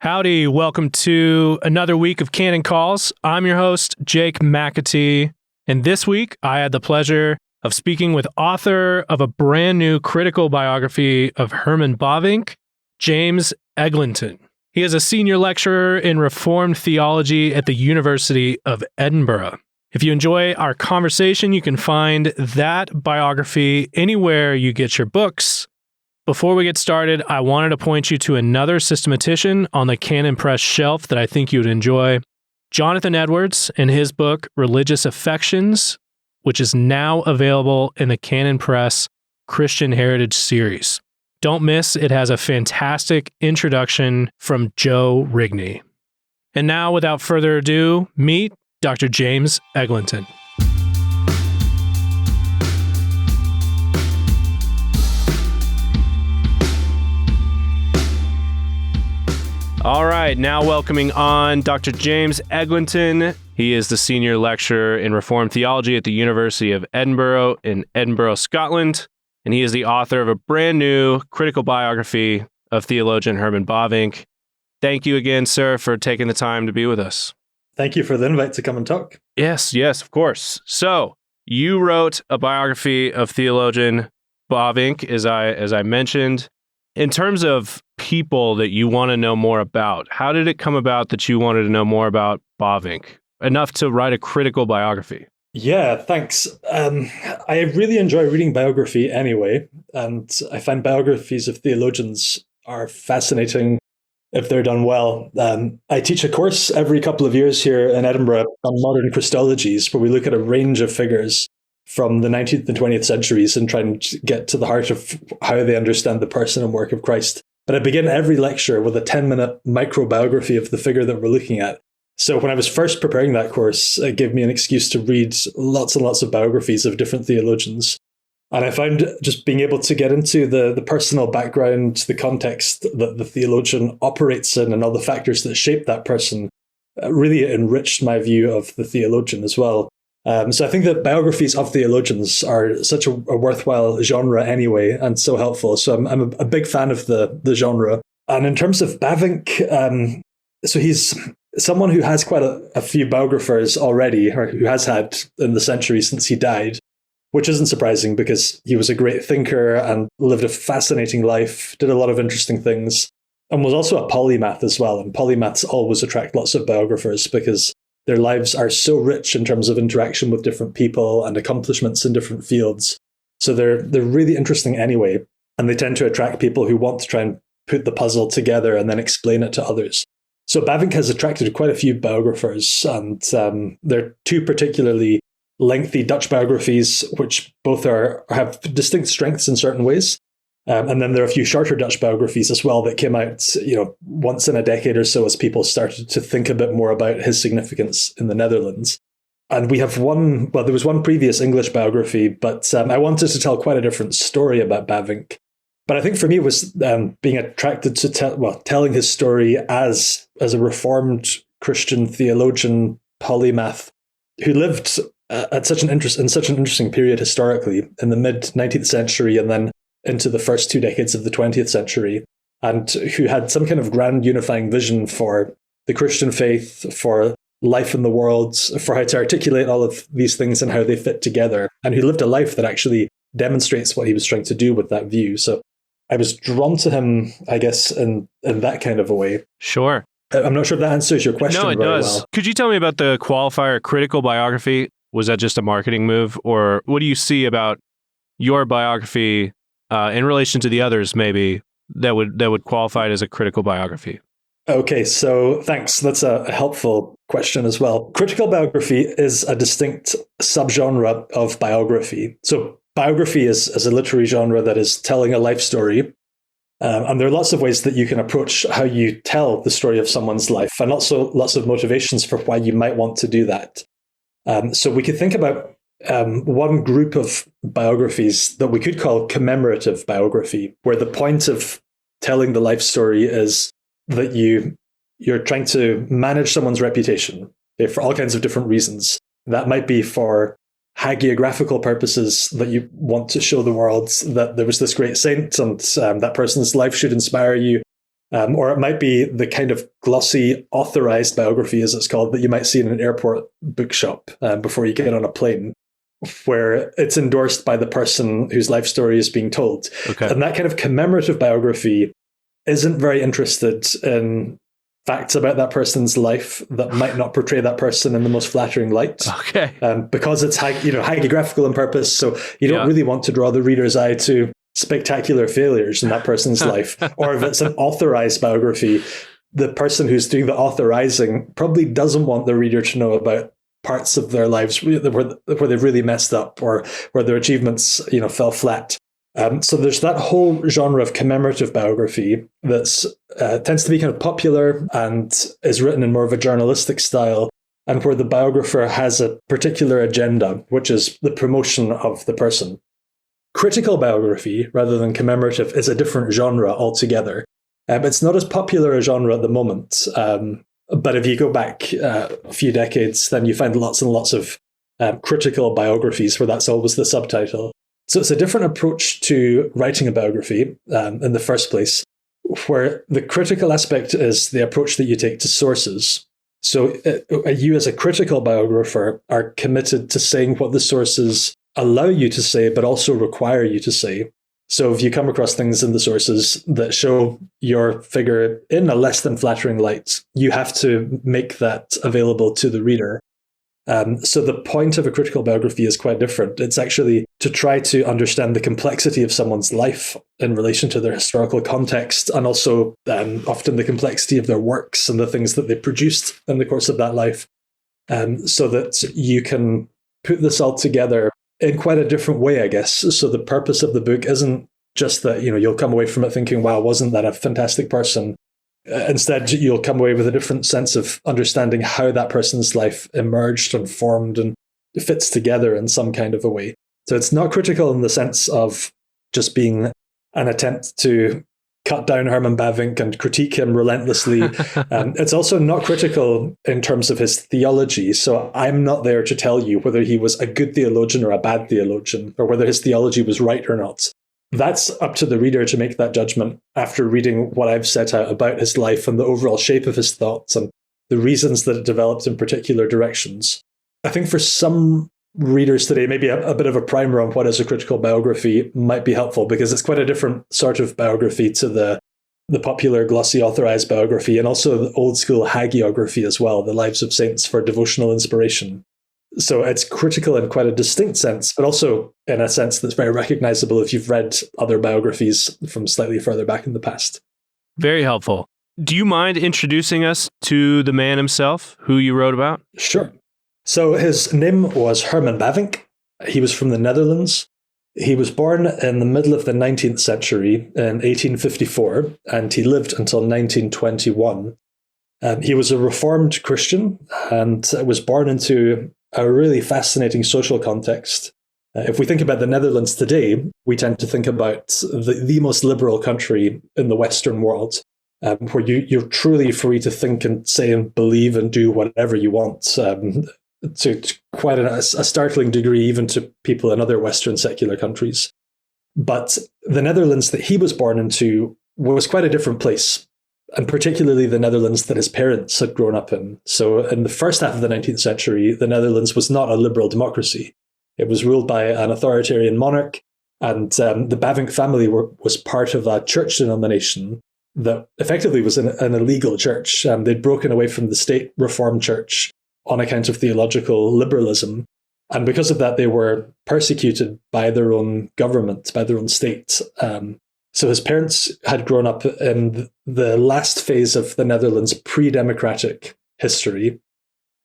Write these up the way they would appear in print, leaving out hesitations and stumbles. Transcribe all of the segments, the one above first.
Howdy, welcome to another week of Canon Calls. I'm your host, Jake McAtee, and this week I had the pleasure of speaking with author of a brand new critical biography of Herman Bavinck, James Eglinton. He is a senior lecturer in Reformed theology at the University of Edinburgh. If you enjoy our conversation, you can find that biography anywhere you get your books. Before we get started, I wanted to point you to another systematician on the Canon Press shelf that I think you would enjoy, Jonathan Edwards, and his book, Religious Affections, which is now available in the Canon Press Christian Heritage series. Don't miss, it has a fantastic introduction from Joe Rigney. And now, without further ado, meet Dr. James Eglinton. All right, now welcoming on Dr. James Eglinton. He is the senior lecturer in Reformed theology at the University of Edinburgh in Edinburgh, Scotland, and he is the author of a brand new critical biography of theologian Herman Bavinck. Thank you again, sir, for taking the time to be with us. Thank you for the invite to come and talk. Yes, of course. So, you wrote a biography of theologian Bavinck, as I mentioned. In terms of people that you want to know more about, how did it come about that you wanted to know more about Bavinck, enough to write a critical biography? Yeah, thanks. I really enjoy reading biography anyway, and I find biographies of theologians are fascinating if they're done well. I teach a course every couple of years here in Edinburgh on modern Christologies, where we look at a range of figures from the 19th and 20th centuries and try and get to the heart of how they understand the person and work of Christ. But I begin every lecture with a 10-minute microbiography of the figure that we're looking at. So when I was first preparing that course, it gave me an excuse to read lots and lots of biographies of different theologians. And I found just being able to get into the personal background, the context that the theologian operates in, and all the factors that shape that person really enriched my view of the theologian as well. So I think that biographies of theologians are such a worthwhile genre anyway, and so helpful. So I'm a big fan of the genre. And in terms of Bavinck, so he's someone who has quite a few biographers already, or who has had in the century since he died, which isn't surprising because he was a great thinker and lived a fascinating life, did a lot of interesting things, and was also a polymath as well. And polymaths always attract lots of biographers because their lives are so rich in terms of interaction with different people and accomplishments in different fields. So they're really interesting anyway. And they tend to attract people who want to try and put the puzzle together and then explain it to others. So Bavinck has attracted quite a few biographers. And there are two particularly lengthy Dutch biographies, which both have distinct strengths in certain ways. And then there are a few shorter Dutch biographies as well that came out, once in a decade or so as people started to think a bit more about his significance in the Netherlands. And we have there was one previous English biography, but I wanted to tell quite a different story about Bavinck. But I think for me it was being attracted to telling his story as a Reformed Christian theologian polymath who lived in such an interesting period historically in the mid-19th century and then into the first 2 decades of the 20th century, and who had some kind of grand unifying vision for the Christian faith, for life in the world, for how to articulate all of these things and how they fit together, and who lived a life that actually demonstrates what he was trying to do with that view. So I was drawn to him, I guess, in that kind of a way. Sure. I'm not sure if that answers your question. No, it very does. Well. Could you tell me about the qualifier critical biography? Was that just a marketing move, or what do you see about your biography in relation to the others, maybe, that would qualify it as a critical biography? Okay, so thanks. That's a helpful question as well. Critical biography is a distinct subgenre of biography. So biography is a literary genre that is telling a life story. And there are lots of ways that you can approach how you tell the story of someone's life, and also lots of motivations for why you might want to do that. So we could think about one group of biographies that we could call commemorative biography, where the point of telling the life story is that you're trying to manage someone's reputation for all kinds of different reasons. That might be for hagiographical purposes, that you want to show the world that there was this great saint and that person's life should inspire you. Or it might be the kind of glossy, authorized biography, as it's called, that you might see in an airport bookshop before you get on a plane, where it's endorsed by the person whose life story is being told. Okay. And that kind of commemorative biography isn't very interested in facts about that person's life that might not portray that person in the most flattering light. Okay. Because it's hagiographical in purpose, so you don't really want to draw the reader's eye to spectacular failures in that person's life. Or if it's an authorized biography, the person who's doing the authorizing probably doesn't want the reader to know about parts of their lives where they've really messed up or where their achievements fell flat. So there's that whole genre of commemorative biography that's tends to be kind of popular and is written in more of a journalistic style, and where the biographer has a particular agenda, which is the promotion of the person. Critical biography, rather than commemorative, is a different genre altogether. It's not as popular a genre at the moment, but if you go back a few decades, then you find lots and lots of critical biographies where that's always the subtitle. So it's a different approach to writing a biography in the first place, where the critical aspect is the approach that you take to sources. So you as a critical biographer are committed to saying what the sources allow you to say, but also require you to say. So if you come across things in the sources that show your figure in a less than flattering light, you have to make that available to the reader. So the point of a critical biography is quite different. It's actually to try to understand the complexity of someone's life in relation to their historical context, and also often the complexity of their works and the things that they produced in the course of that life, so that you can put this all together in quite a different way, I guess. So the purpose of the book isn't just that, you'll come away from it thinking, wow, wasn't that a fantastic person? Instead, you'll come away with a different sense of understanding how that person's life emerged and formed and fits together in some kind of a way. So it's not critical in the sense of just being an attempt to cut down Herman Bavinck and critique him relentlessly. It's also not critical in terms of his theology. So I'm not there to tell you whether he was a good theologian or a bad theologian, or whether his theology was right or not. That's up to the reader to make that judgment after reading what I've set out about his life and the overall shape of his thoughts and the reasons that it developed in particular directions. I think for some readers today, maybe a bit of a primer on what is a critical biography might be helpful, because it's quite a different sort of biography to the popular glossy authorized biography, and also the old school hagiography as well, the lives of saints for devotional inspiration. So it's critical in quite a distinct sense, but also in a sense that's very recognizable if you've read other biographies from slightly further back in the past. Very helpful. Do you mind introducing us to the man himself, who you wrote about? Sure. So his name was Herman Bavinck. He was from the Netherlands. He was born in the middle of the 19th century in 1854, and he lived until 1921. He was a Reformed Christian and was born into a really fascinating social context. If we think about the Netherlands today, we tend to think about the most liberal country in the Western world, where you're truly free to think and say and believe and do whatever you want, to quite a startling degree, even to people in other Western secular countries. But the Netherlands that he was born into was quite a different place, and particularly the Netherlands that his parents had grown up in. So in the first half of the 19th century, the Netherlands was not a liberal democracy. It was ruled by an authoritarian monarch, and the Bavinck family was part of a church denomination that effectively was an illegal church. They'd broken away from the state Reformed Church on account of theological liberalism. And because of that, they were persecuted by their own government, by their own state. So his parents had grown up in the last phase of the Netherlands' pre-democratic history.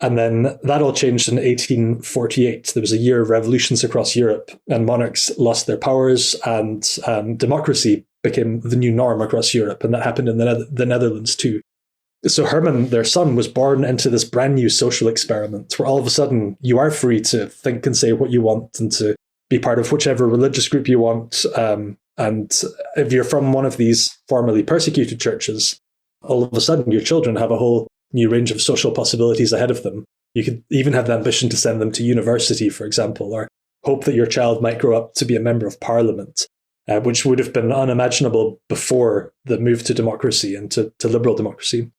And then that all changed in 1848. There was a year of revolutions across Europe, and monarchs lost their powers, and democracy became the new norm across Europe. And that happened in the Netherlands too. So Herman, their son, was born into this brand new social experiment where all of a sudden you are free to think and say what you want and to be part of whichever religious group you want. And if you're from one of these formerly persecuted churches, all of a sudden your children have a whole new range of social possibilities ahead of them. You could even have the ambition to send them to university, for example, or hope that your child might grow up to be a member of parliament. which would have been unimaginable before the move to democracy and to liberal democracy.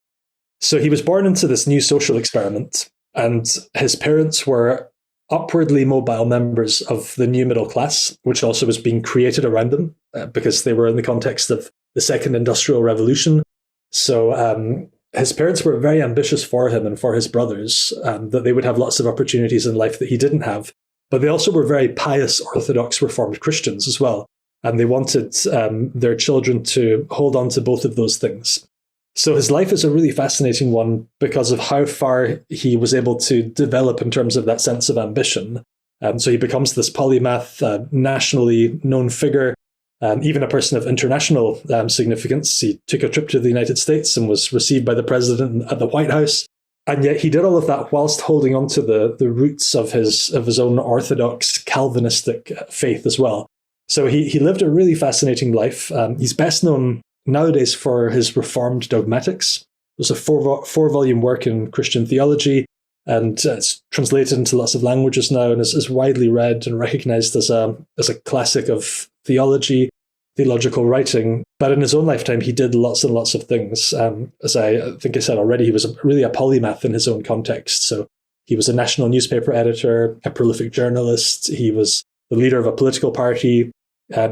So he was born into this new social experiment, and his parents were upwardly mobile members of the new middle class, which also was being created around them because they were in the context of the Second Industrial Revolution. So his parents were very ambitious for him and for his brothers, that they would have lots of opportunities in life that he didn't have. But they also were very pious Orthodox Reformed Christians as well. And they wanted their children to hold on to both of those things. So his life is a really fascinating one because of how far he was able to develop in terms of that sense of ambition. So he becomes this polymath, nationally known figure, even a person of international significance. He took a trip to the United States and was received by the president at the White House. And yet he did all of that whilst holding on to the roots of his own Orthodox Calvinistic faith as well. So he lived a really fascinating life. He's best known nowadays for his Reformed dogmatics. There's a four-volume work in Christian theology, and it's translated into lots of languages now and is widely read and recognized as a classic of theology, theological writing. But in his own lifetime, he did lots and lots of things. As I think I said already, he was really a polymath in his own context. So he was a national newspaper editor, a prolific journalist. He was the leader of a political party.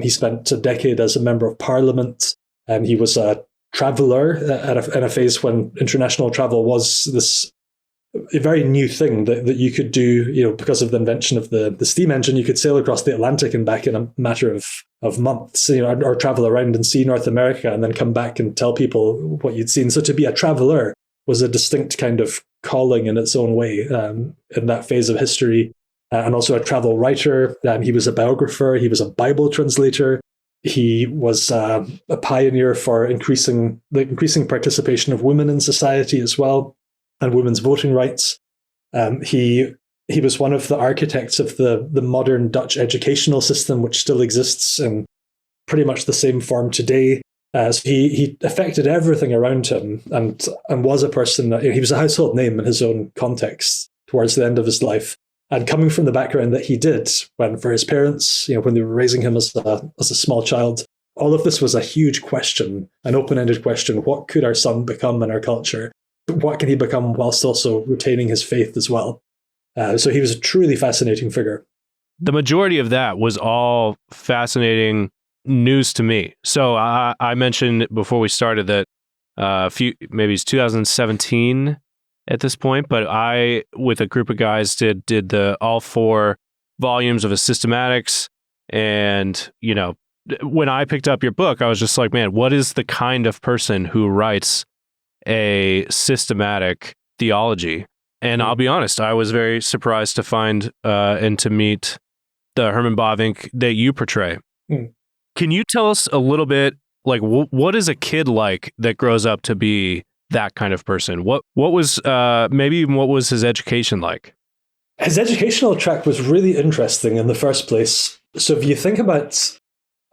He spent a decade as a member of parliament. He was a traveller in a phase when international travel was a very new thing that you could do, because of the invention of the steam engine. You could sail across the Atlantic and back in a matter of months, or travel around and see North America and then come back and tell people what you'd seen. So to be a traveller was a distinct kind of calling in its own way in that phase of history. And also a travel writer. He was a biographer. He was a Bible translator. He was a pioneer for increasing participation of women in society as well, and women's voting rights. He was one of the architects of the modern Dutch educational system, which still exists in pretty much the same form today. So he affected everything around him, and was a person that he was a household name in his own context towards the end of his life. And coming from the background that he did, for his parents, when they were raising him as a small child, all of this was a huge question, an open-ended question. What could our son become in our culture? What can he become whilst also retaining his faith as well? So he was a truly fascinating figure. The majority of that was all fascinating news to me. So I mentioned before we started that maybe it's 2017 at this point, but I, with a group of guys, did the all 4 volumes of his systematics. And, when I picked up your book, I was just like, man, what is the kind of person who writes a systematic theology? And I'll be honest, I was very surprised to find and to meet the Herman Bavinck that you portray. Can you tell us a little bit, like, what is a kid like that grows up to be that kind of person? What was maybe even what was his education like? His educational track was really interesting in the first place. So if you think about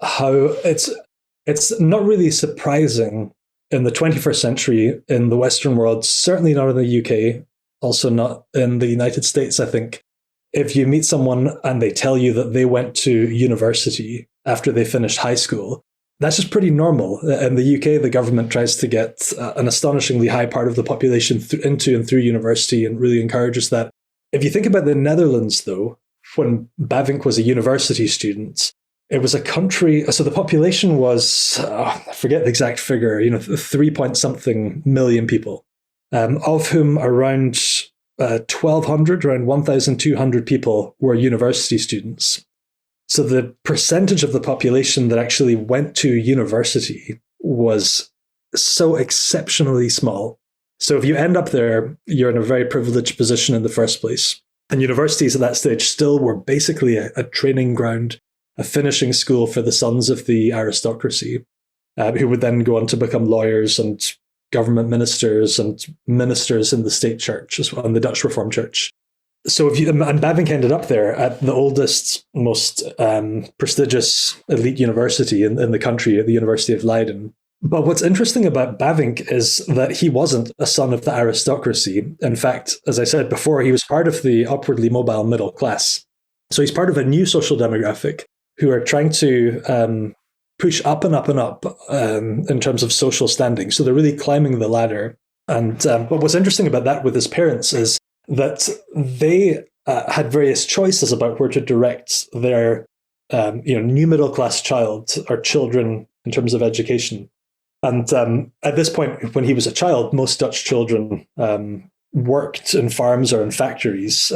how it's not really surprising in the 21st century in the Western world, certainly not in the UK, also not in the United States, I think, if you meet someone and they tell you that they went to university after they finished high school, that's just pretty normal. In the UK, the government tries to get an astonishingly high part of the population into and through university and really encourages that. If you think about the Netherlands, though, when Bavinck was a university student, it was a country, so the population was, I forget the exact figure, 3-point-something million people, of whom around 1,200, around 1,200 people were university students. So the percentage of the population that actually went to university was so exceptionally small. So if you end up there, you're in a very privileged position in the first place. And universities at that stage still were basically a training ground, a finishing school for the sons of the aristocracy, who would then go on to become lawyers and government ministers and ministers in the state church as well, in the Dutch Reformed Church. So and Bavinck ended up there at the oldest, most prestigious elite university in the country, at the University of Leiden. But what's interesting about Bavinck is that he wasn't a son of the aristocracy. In fact, as I said before, he was part of the upwardly mobile middle class. So he's part of a new social demographic who are trying to push up and up and up in terms of social standing. So they're really climbing the ladder. And but what's interesting about that with his parents is that they had various choices about where to direct their new middle class child or children in terms of education. And at this point, when he was a child, most Dutch children worked in farms or in factories.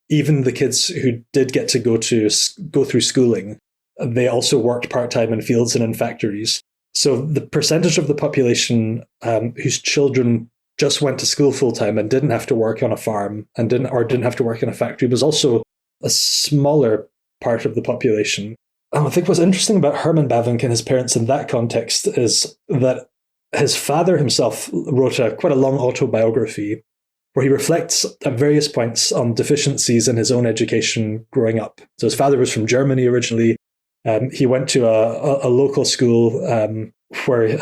Even the kids who did get to go through schooling, they also worked part-time in fields and in factories. So the percentage of the population whose children just went to school full-time and didn't have to work on a farm and didn't have to work in a factory was also a smaller part of the population. I think what's interesting about Herman Bavinck and his parents in that context is that his father himself wrote quite a long autobiography where he reflects at various points on deficiencies in his own education growing up. So his father was from Germany originally. He went to a local school where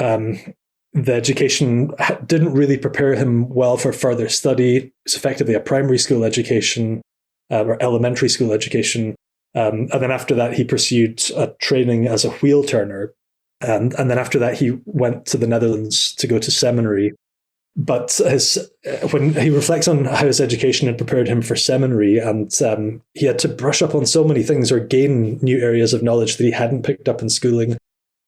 the education didn't really prepare him well for further study. It's effectively a primary school education or elementary school education. And then after that, he pursued a training as a wheel turner. And then after that, he went to the Netherlands to go to seminary. But when he reflects on how his education had prepared him for seminary, and he had to brush up on so many things or gain new areas of knowledge that he hadn't picked up in schooling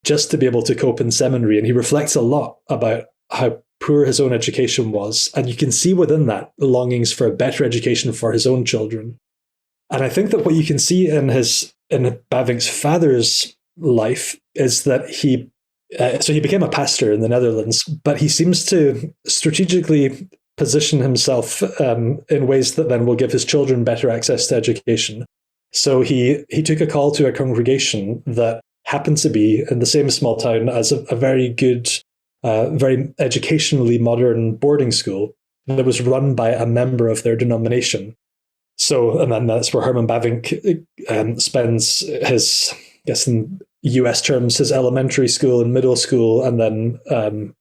just to be able to cope in seminary. And he reflects a lot about how poor his own education was. And you can see within that longings for a better education for his own children. And I think that what you can see in Bavinck's father's life is that he became a pastor in the Netherlands, but he seems to strategically position himself in ways that then will give his children better access to education. So he took a call to a congregation that happened to be in the same small town as a very good, very educationally modern boarding school that was run by a member of their denomination. So, and then that's where Herman Bavinck spends his, I guess in US terms, his elementary school and middle school, and then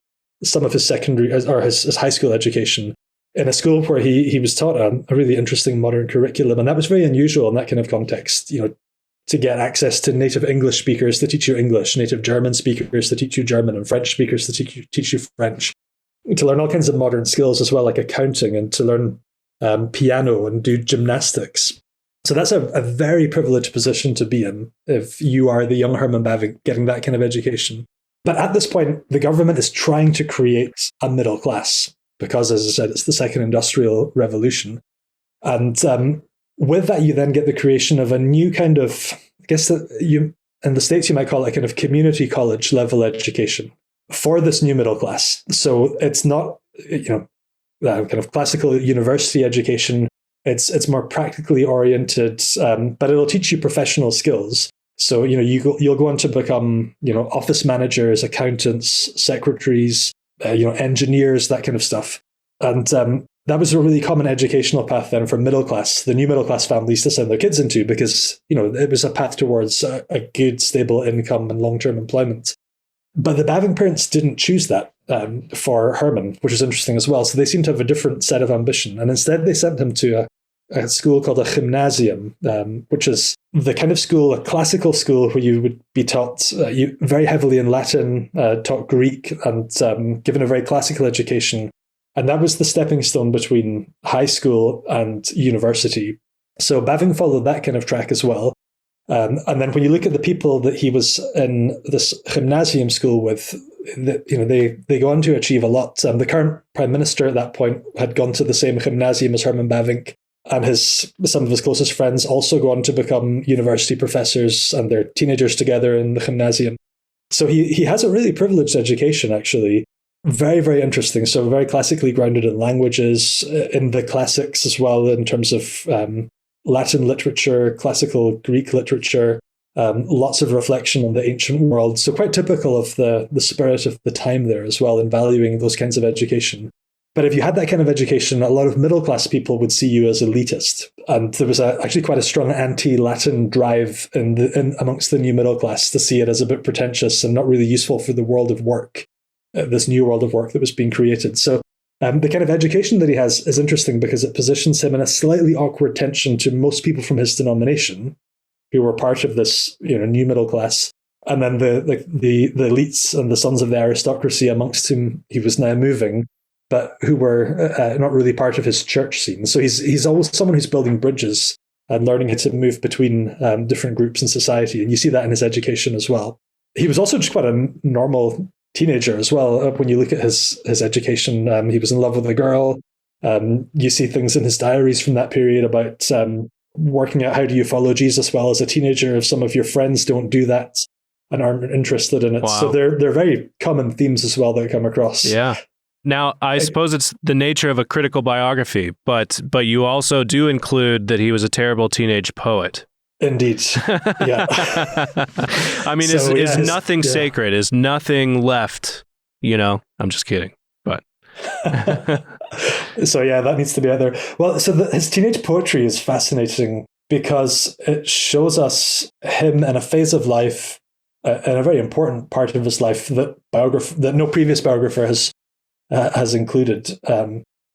some of his secondary or his high school education in a school where he was taught a really interesting modern curriculum. And that was very unusual in that kind of context, to get access to native English speakers to teach you English, native German speakers to teach you German, and French speakers to teach you French, to learn all kinds of modern skills as well, like accounting, and to learn piano and do gymnastics. So that's a very privileged position to be in if you are the young Herman Bavinck getting that kind of education. But at this point, the government is trying to create a middle class because, as I said, it's the second industrial revolution. And with that, you then get the creation of a new kind of, I guess that in the States, you might call it a kind of community college level education for this new middle class. So it's not, kind of classical university education. It's more practically oriented, but it'll teach you professional skills. So, you'll go on to become, office managers, accountants, secretaries, engineers, that kind of stuff. And that was a really common educational path then for the new middle class families to send their kids into, because, it was a path towards a good, stable income and long-term employment. But the Bavinck parents didn't choose that for Herman, which is interesting as well. So they seem to have a different set of ambition. And instead they sent him to a school called a gymnasium, which is the kind of school, a classical school where you would be taught very heavily in Latin, taught Greek, and given a very classical education. And that was the stepping stone between high school and university. So Bavinck followed that kind of track as well. And then when you look at the people that he was in this gymnasium school with, they go on to achieve a lot. The current prime minister at that point had gone to the same gymnasium as Herman Bavinck, and some of his closest friends also go on to become university professors, and they're teenagers together in the gymnasium. So he has a really privileged education, actually. Very, very interesting. So very classically grounded in languages, in the classics as well, in terms of Latin literature, classical Greek literature, lots of reflection on the ancient world. So quite typical of the spirit of the time there as well, in valuing those kinds of education. But if you had that kind of education, a lot of middle-class people would see you as elitist. And there was actually quite a strong anti-Latin drive in amongst the new middle class to see it as a bit pretentious and not really useful for the world of work, this new world of work that was being created. So the kind of education that he has is interesting because it positions him in a slightly awkward tension to most people from his denomination, who were part of this new middle class. and then the elites and the sons of the aristocracy amongst whom he was now moving, but who were not really part of his church scene. So he's always someone who's building bridges and learning how to move between different groups in society. And you see that in his education as well. He was also just quite a normal teenager as well. When you look at his education, he was in love with a girl. You see things in his diaries from that period about working out how do you follow Jesus well as a teenager if some of your friends don't do that and aren't interested in it. Wow. So they're very common themes as well that come across. Yeah. Now, I suppose it's the nature of a critical biography, but you also do include that he was a terrible teenage poet. Indeed. Yeah. I mean, is nothing sacred? Is nothing left? I'm just kidding. But so yeah, that needs to be out there. Well, so his teenage poetry is fascinating because it shows us him in a phase of life, in a very important part of his life that no previous biographer has included,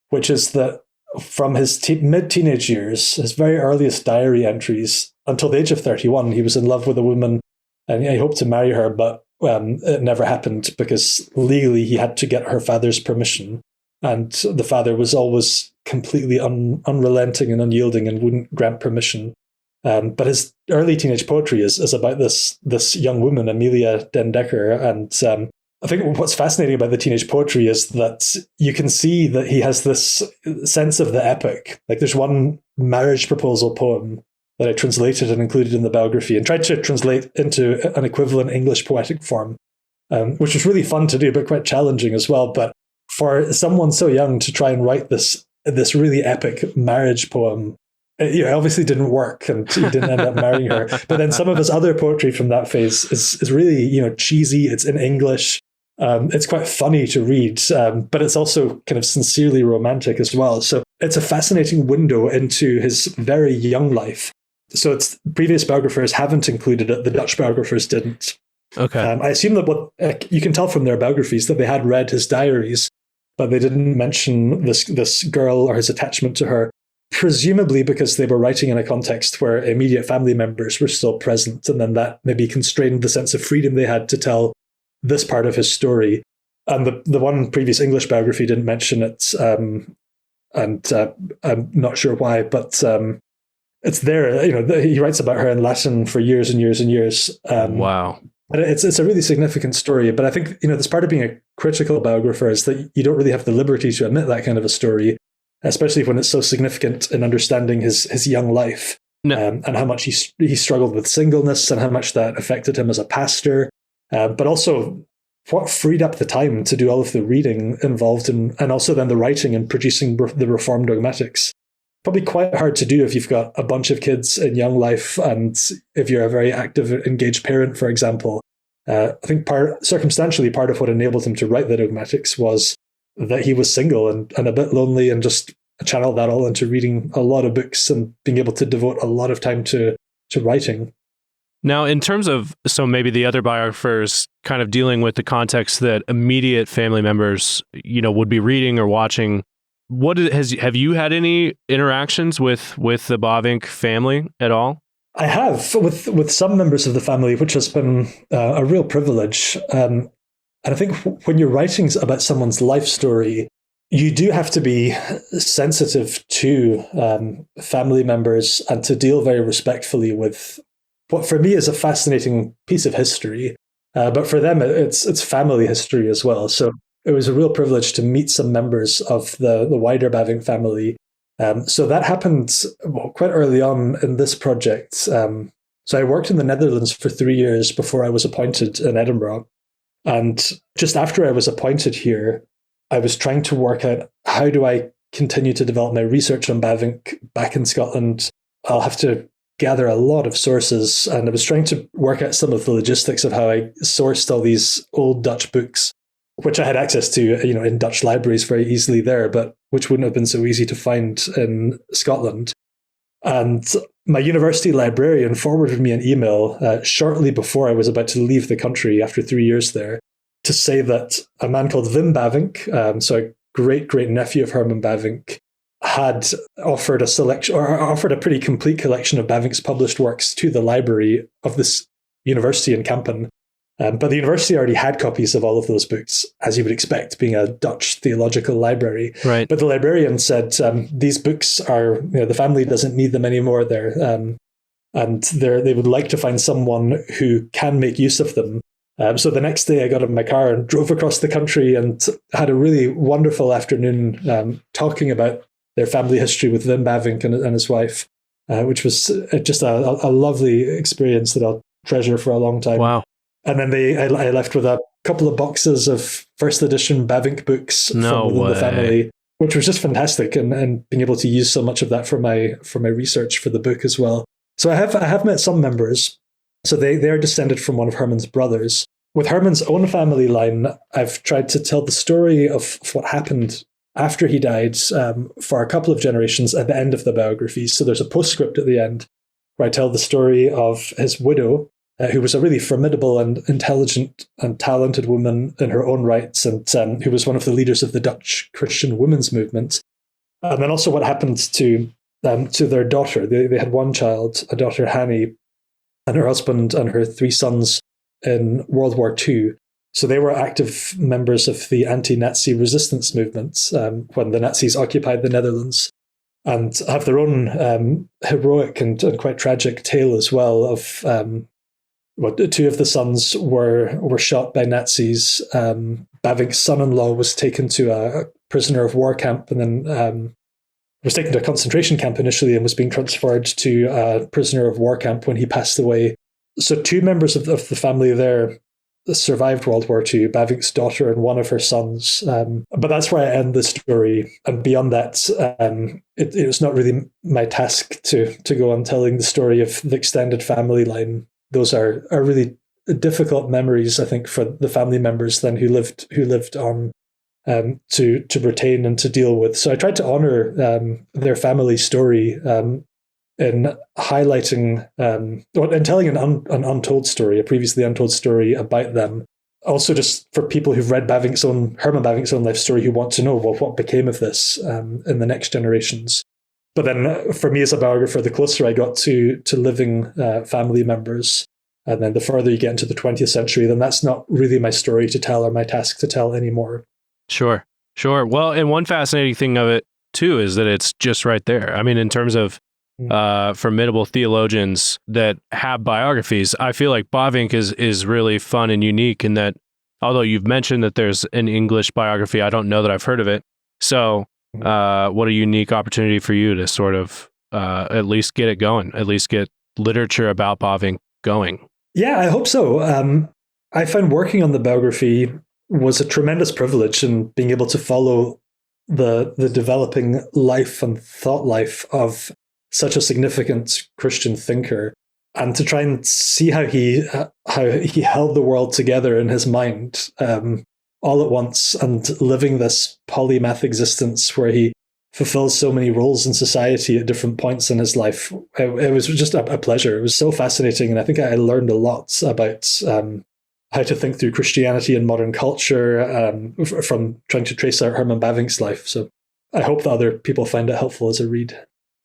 which is that from his mid-teenage years, his very earliest diary entries, until the age of 31, he was in love with a woman and he hoped to marry her, but it never happened because legally he had to get her father's permission. And the father was always completely unrelenting and unyielding and wouldn't grant permission. But his early teenage poetry is about this young woman, Amelia Den Decker, and I think what's fascinating about the teenage poetry is that you can see that he has this sense of the epic. Like there's one marriage proposal poem that I translated and included in the biography and tried to translate into an equivalent English poetic form, which was really fun to do, but quite challenging as well. But for someone so young to try and write this really epic marriage poem, it obviously didn't work and he didn't end up marrying her. But then some of his other poetry from that phase is really, cheesy. It's in English. It's quite funny to read, but it's also kind of sincerely romantic as well. So it's a fascinating window into his very young life. So it's previous biographers haven't included it. The Dutch biographers didn't. Okay. I assume that what you can tell from their biographies that they had read his diaries, but they didn't mention this girl or his attachment to her, presumably because they were writing in a context where immediate family members were still present, and then that maybe constrained the sense of freedom they had to tell this part of his story. And the one previous English biography didn't mention it, and I'm not sure why, but it's there. He writes about her in Latin for years and years and years. Wow. But it's a really significant story. But I think, this part of being a critical biographer is that you don't really have the liberty to admit that kind of a story, especially when it's so significant in understanding his young life. No. And how much he struggled with singleness and how much that affected him as a pastor. But also what freed up the time to do all of the reading involved in, and also then the writing and producing the Reformed dogmatics. Probably quite hard to do if you've got a bunch of kids in young life and if you're a very active, engaged parent, for example. I think circumstantially part of what enabled him to write the dogmatics was that he was single and a bit lonely and just channeled that all into reading a lot of books and being able to devote a lot of time to writing. Now, in terms of, so maybe the other biographers kind of dealing with the context that immediate family members, would be reading or watching, have you had any interactions with the Bavinck family at all? I have with some members of the family, which has been a real privilege. And I think when you're writing about someone's life story, you do have to be sensitive to family members and to deal very respectfully with what for me is a fascinating piece of history. But for them, it's family history as well. So it was a real privilege to meet some members of the wider Bavinck family. So that happened quite early on in this project. So I worked in the Netherlands for 3 years before I was appointed in Edinburgh. And just after I was appointed here, I was trying to work out how do I continue to develop my research on Bavinck back in Scotland. I'll have to gather a lot of sources, and I was trying to work out some of the logistics of how I sourced all these old Dutch books, which I had access to, in Dutch libraries very easily there, but which wouldn't have been so easy to find in Scotland. And my university librarian forwarded me an email shortly before I was about to leave the country after 3 years there to say that a man called Wim Bavinck, so a great nephew of Herman Bavinck, had offered a selection or offered a pretty complete collection of Bavinck's published works to the library of this university in Kampen, But the university already had copies of all of those books, as you would expect, being a Dutch theological library. Right. But the librarian said, these books are, the family doesn't need them anymore. They would like to find someone who can make use of them. So the next day I got in my car and drove across the country and had a really wonderful afternoon talking about their family history with Wim Bavinck and his wife, which was just a lovely experience that I'll treasure for a long time. Wow. And then I left with a couple of boxes of first edition Bavinck books from within the family, which was just fantastic, and being able to use so much of that for my research for the book as well. So I have met some members. So they are descended from one of Herman's brothers. With Herman's own family line, I've tried to tell the story of what happened after he died for a couple of generations at the end of the biography. So there's a postscript at the end where I tell the story of his widow, who was a really formidable and intelligent and talented woman in her own rights, and who was one of the leaders of the Dutch Christian women's movement. And then also what happened to their daughter. They had one child, a daughter, Hanny, and her husband and her 3 sons in World War II. So they were active members of the anti-Nazi resistance movement when the Nazis occupied the Netherlands, and have their own heroic and quite tragic tale as well of 2 of the sons were shot by Nazis. Bavinck's son-in-law was taken to a prisoner of war camp, and then was taken to a concentration camp initially and was being transferred to a prisoner of war camp when he passed away. So 2 members of the family there survived World War II, Bavinck's daughter and one of her sons. But that's where I end the story. And beyond that, it was not really my task to go on telling the story of the extended family line. Those are really difficult memories, I think, for the family members then who lived on to retain and to deal with. So I tried to honor their family story in highlighting and telling an untold story, a previously untold story about them. Also, just for people who've read Herman Bavinck's own life story, who want to know, well, what became of this in the next generations. But then for me as a biographer, the closer I got to living family members, and then the further you get into the 20th century, then that's not really my story to tell or my task to tell anymore. Sure. Well, and one fascinating thing of it, too, is that it's just right there. I mean, in terms of formidable theologians that have biographies, I feel like Bavinck is really fun and unique in that, although you've mentioned that there's an English biography, I don't know that I've heard of it. So what a unique opportunity for you to sort of at least get it going, at least get literature about Bavinck going. Yeah, I hope so. I found working on the biography was a tremendous privilege, in being able to follow the developing life and thought life of such a significant Christian thinker, and to try and see how he held the world together in his mind all at once, and living this polymath existence where he fulfills so many roles in society at different points in his life. It was just a pleasure. It was so fascinating, and I think I learned a lot about how to think through Christianity and modern culture from trying to trace out Herman Bavinck's life. So I hope that other people find it helpful as a read.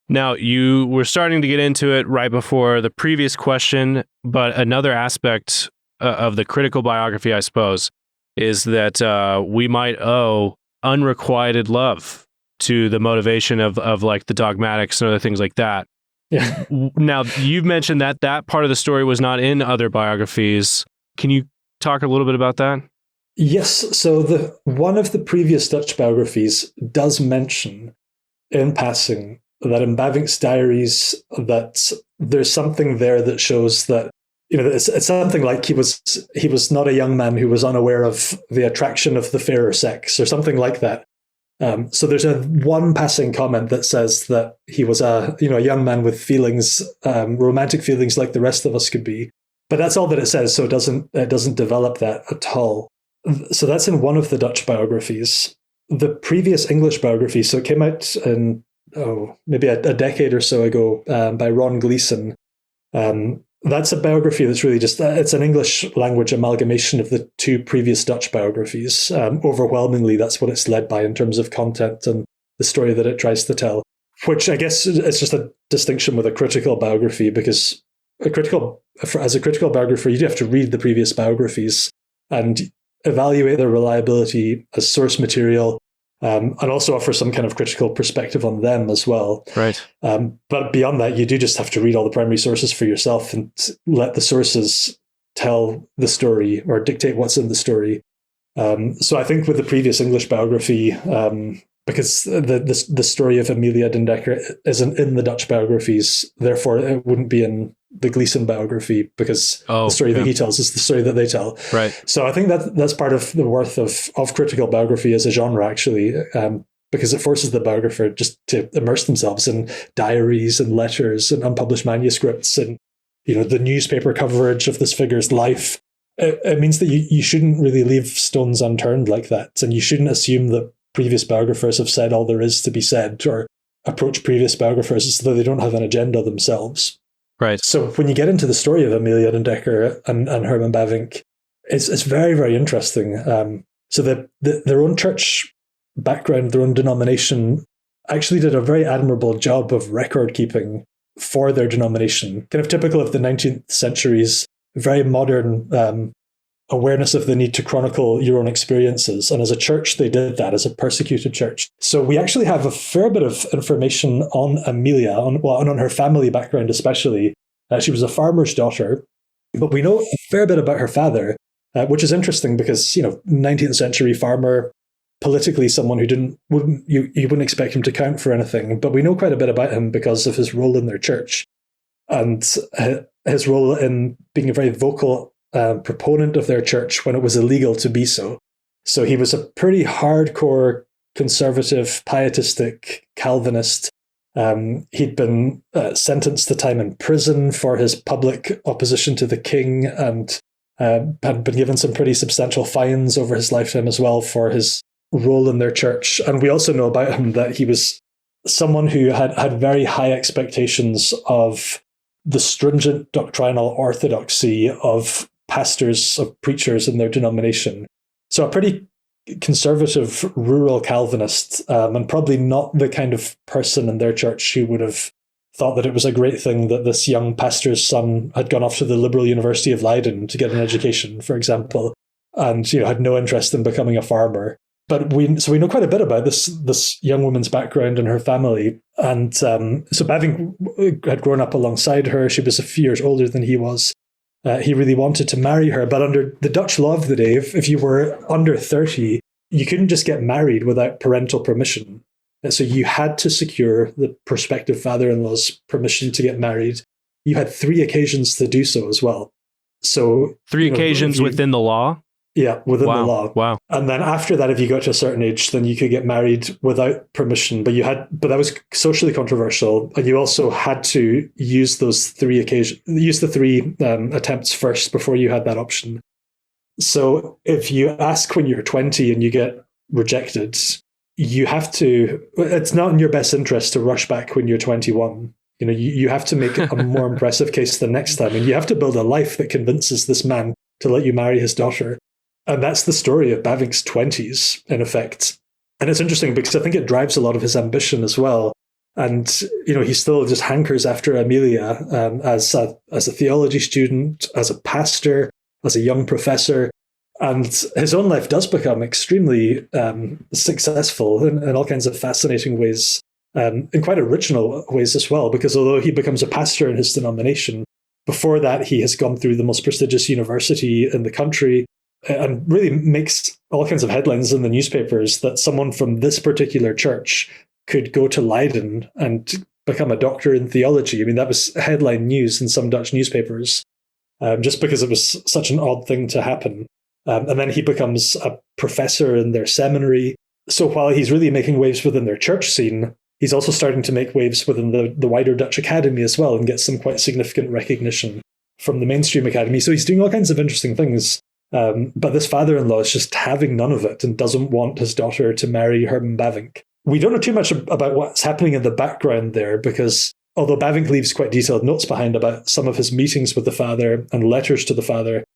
Now, you were starting to get into it right before the previous question, but another aspect of the critical biography, I suppose, is that we might owe unrequited love to the motivation of like the dogmatics and other things like that. Yeah. Now, you've mentioned that part of the story was not in other biographies. Can you talk a little bit about that? Yes. So one of the previous Dutch biographies does mention in passing that in Bavinck's diaries that there's something there that shows that, it's something like he was not a young man who was unaware of the attraction of the fairer sex, or something like that. So there's one passing comment that says that he was a young man with feelings, romantic feelings like the rest of us could be. But that's all that it says, so it doesn't develop that at all. So that's in one of the Dutch biographies. The previous English biography, so it came out in maybe a decade or so ago by Ron Gleeson. That's a biography that's really just, it's an English language amalgamation of the 2 previous Dutch biographies. Overwhelmingly, that's what it's led by in terms of content and the story that it tries to tell, which I guess is just a distinction with a critical biography, because as a critical biographer, you do have to read the previous biographies and evaluate their reliability as source material, and also offer some kind of critical perspective on them as well. Right. But beyond that, you do just have to read all the primary sources for yourself and let the sources tell the story or dictate what's in the story. So I think with the previous English biography, because the story of Amelia den Dekker isn't in the Dutch biographies, therefore it wouldn't be in the Gleeson biography, because the story that he tells is the story that they tell. Right. So I think that's part of the worth of critical biography as a genre, actually, because it forces the biographer just to immerse themselves in diaries and letters and unpublished manuscripts and, the newspaper coverage of this figure's life. It means that you shouldn't really leave stones unturned like that, and you shouldn't assume that previous biographers have said all there is to be said, or approach previous biographers as though they don't have an agenda themselves. Right. So when you get into the story of Amelia den Dekker and Herman Bavinck, it's very, very interesting. So their own church background, their own denomination, actually did a very admirable job of record keeping for their denomination, kind of typical of the 19th century's very modern awareness of the need to chronicle your own experiences. And as a church, they did that as a persecuted church. So we actually have a fair bit of information on Amelia, on her family background especially. She was a farmer's daughter, but we know a fair bit about her father, which is interesting because, 19th century farmer, politically someone who you wouldn't expect him to count for anything. But we know quite a bit about him because of his role in their church and his role in being a very vocal proponent of their church when it was illegal to be so. So he was a pretty hardcore conservative, pietistic Calvinist. He'd been sentenced to time in prison for his public opposition to the king, and had been given some pretty substantial fines over his lifetime as well for his role in their church. And we also know about him that he was someone who had very high expectations of the stringent doctrinal orthodoxy of pastors, of preachers in their denomination. So a pretty conservative rural Calvinist, and probably not the kind of person in their church who would have thought that it was a great thing that this young pastor's son had gone off to the liberal University of Leiden to get an education, for example, and had no interest in becoming a farmer. But we know quite a bit about this young woman's background and her family. And so Bavinck had grown up alongside her. She was a few years older than he was. He really wanted to marry her, but under the Dutch law of the day, if you were under 30, you couldn't just get married without parental permission. So you had to secure the prospective father-in-law's permission to get married. You had 3 occasions to do so as well. So 3 occasions within the law? Yeah, within the law. Wow. And then after that, if you got to a certain age, then you could get married without permission. But that was socially controversial. And you also had to use those 3 attempts first before you had that option. So if you ask when you're 20 and you get rejected, it's not in your best interest to rush back when you're 21. You have to make a more impressive case the next time. And you have to build a life that convinces this man to let you marry his daughter. And that's the story of Bavinck's 20s, in effect. And it's interesting because I think it drives a lot of his ambition as well. And, he still just hankers after Amelia as a theology student, as a pastor, as a young professor. And his own life does become extremely successful in all kinds of fascinating ways, in quite original ways as well, because although he becomes a pastor in his denomination, before that he has gone through the most prestigious university in the country, and really makes all kinds of headlines in the newspapers that someone from this particular church could go to Leiden and become a doctor in theology. I mean, that was headline news in some Dutch newspapers, just because it was such an odd thing to happen. And then he becomes a professor in their seminary. So while he's really making waves within their church scene, he's also starting to make waves within the wider Dutch academy as well, and get some quite significant recognition from the mainstream academy. So he's doing all kinds of interesting things. But this father-in-law is just having none of it and doesn't want his daughter to marry Herman Bavinck. We don't know too much about what's happening in the background there, because although Bavinck leaves quite detailed notes behind about some of his meetings with the father and letters to the father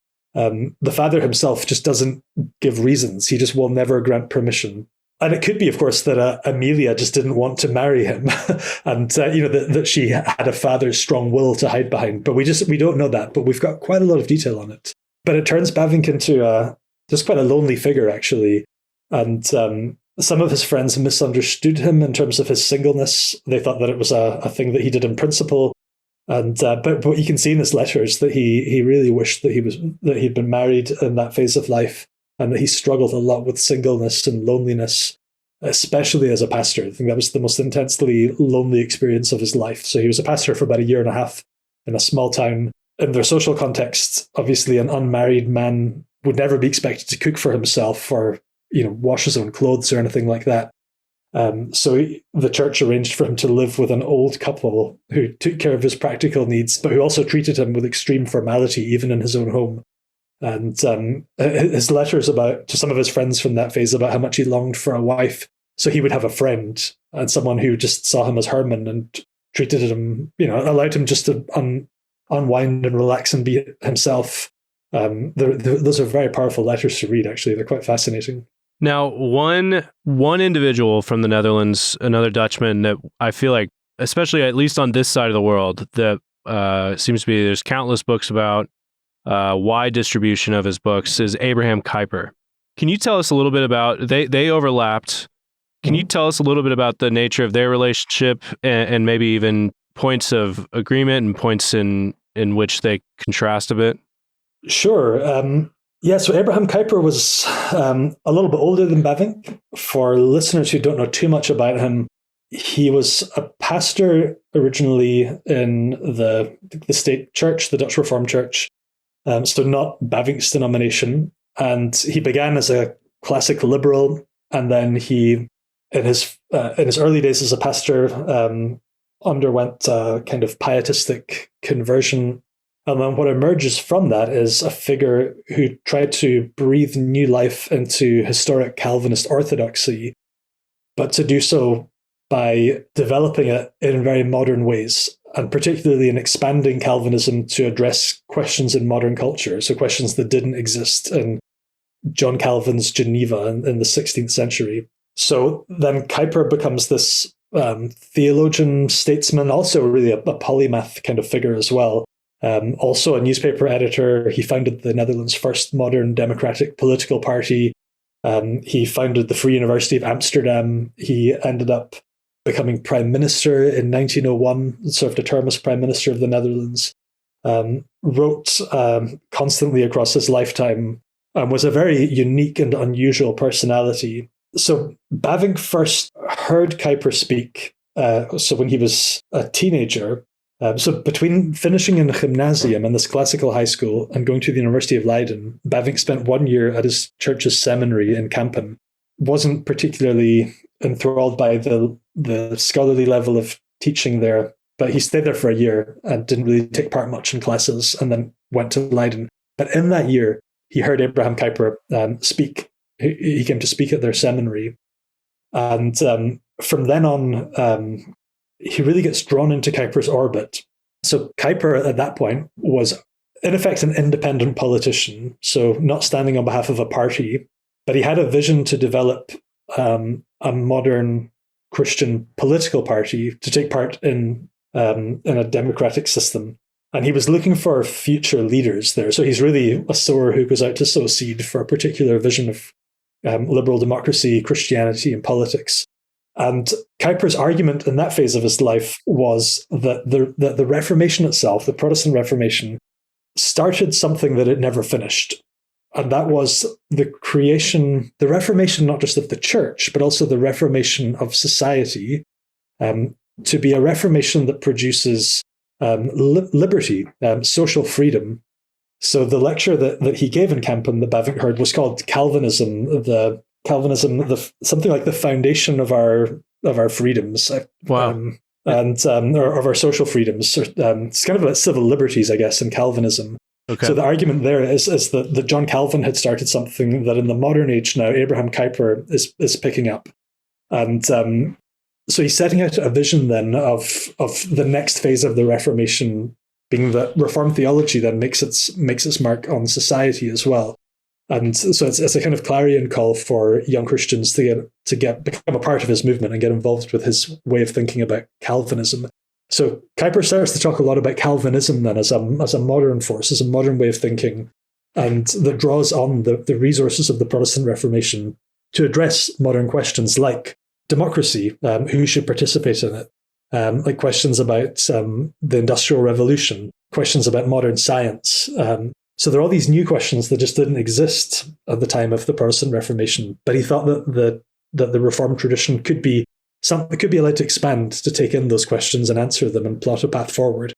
himself just doesn't give reasons. He just will never grant permission. And it could be, of course, that Amelia just didn't want to marry him, and that she had a father's strong will to hide behind. But we don't know that. But we've got quite a lot of detail on it. But it turns Bavinck into just quite a lonely figure, actually. And some of his friends misunderstood him in terms of his singleness. They thought that it was a thing that he did in principle. And but what you can see in his letters that he really wished that he'd been married in that phase of life, and that he struggled a lot with singleness and loneliness, especially as a pastor. I think that was the most intensely lonely experience of his life. So he was a pastor for about 1.5 years in a small town. In their social context, obviously an unmarried man would never be expected to cook for himself or wash his own clothes or anything like that. So the church arranged for him to live with an old couple who took care of his practical needs, but who also treated him with extreme formality, even in his own home. And his letters to some of his friends from that phase about how much he longed for a wife. So he would have a friend and someone who just saw him as Herman and treated him, allowed him just to unwind and relax and be himself. Those are very powerful letters to read, actually. They're quite fascinating. Now, one individual from the Netherlands, another Dutchman that I feel like, especially at least on this side of the world, that seems to be there's countless books about, wide distribution of his books, is Abraham Kuyper. Can you tell us a little bit about, they overlapped. Can you tell us a little bit about the nature of their relationship and maybe even points of agreement and points in which they contrast a bit? Sure. So Abraham Kuyper was a little bit older than Bavinck. For listeners who don't know too much about him, he was a pastor originally in the state church, the Dutch Reformed Church, so not Bavinck's denomination. And he began as a classic liberal, and then he, in his early days as a pastor, underwent a kind of pietistic conversion. And then what emerges from that is a figure who tried to breathe new life into historic Calvinist orthodoxy, but to do so by developing it in very modern ways, and particularly in expanding Calvinism to address questions in modern culture, so questions that didn't exist in John Calvin's Geneva in the 16th century. So then Kuyper becomes this theologian, statesman, also really a polymath kind of figure as well. Also a newspaper editor. He founded the Netherlands' first modern democratic political party. He founded the Free University of Amsterdam. He ended up becoming prime minister in 1901, served a term as prime minister of the Netherlands. Wrote constantly across his lifetime, and was a very unique and unusual personality. So Bavinck first heard Kuyper speak so when he was a teenager. So between finishing in gymnasium in this classical high school and going to the University of Leiden, Bavinck spent 1 year at his church's seminary in Kampen. Wasn't particularly enthralled by the scholarly level of teaching there, but he stayed there for a year and didn't really take part much in classes, and then went to Leiden. But in that year, he heard Abraham Kuyper speak. He came to speak at their seminary. And from then on, he really gets drawn into Kuyper's orbit. So Kuyper at that point was in effect an independent politician, so not standing on behalf of a party, but he had a vision to develop a modern Christian political party to take part in a democratic system. And he was looking for future leaders there. So he's really a sower who goes out to sow seed for a particular vision of liberal democracy, Christianity, and politics. And Kuyper's argument in that phase of his life was that the Reformation itself, the Protestant Reformation, started something that it never finished. And that was the Reformation, not just of the church, but also the Reformation of society, to be a Reformation that produces liberty, social freedom. So the lecture that he gave in Kampen that Bavinck heard was called Calvinism, something like the foundation of our freedoms. Wow. Or of our social freedoms. It's kind of about civil liberties, I guess, in Calvinism. Okay. So the argument there is that John Calvin had started something that in the modern age now Abraham Kuyper is picking up. And so he's setting out a vision then of the next phase of the Reformation being that Reformed theology then makes its mark on society as well. And so it's a kind of clarion call for young Christians to become a part of his movement and get involved with his way of thinking about Calvinism. So Kuyper starts to talk a lot about Calvinism then as a modern force, as a modern way of thinking, and that draws on the resources of the Protestant Reformation to address modern questions like democracy, who should participate in it, like questions about the Industrial Revolution, questions about modern science. So there are all these new questions that just didn't exist at the time of the Protestant Reformation. But he thought that the Reformed tradition could be allowed to expand to take in those questions and answer them and plot a path forward.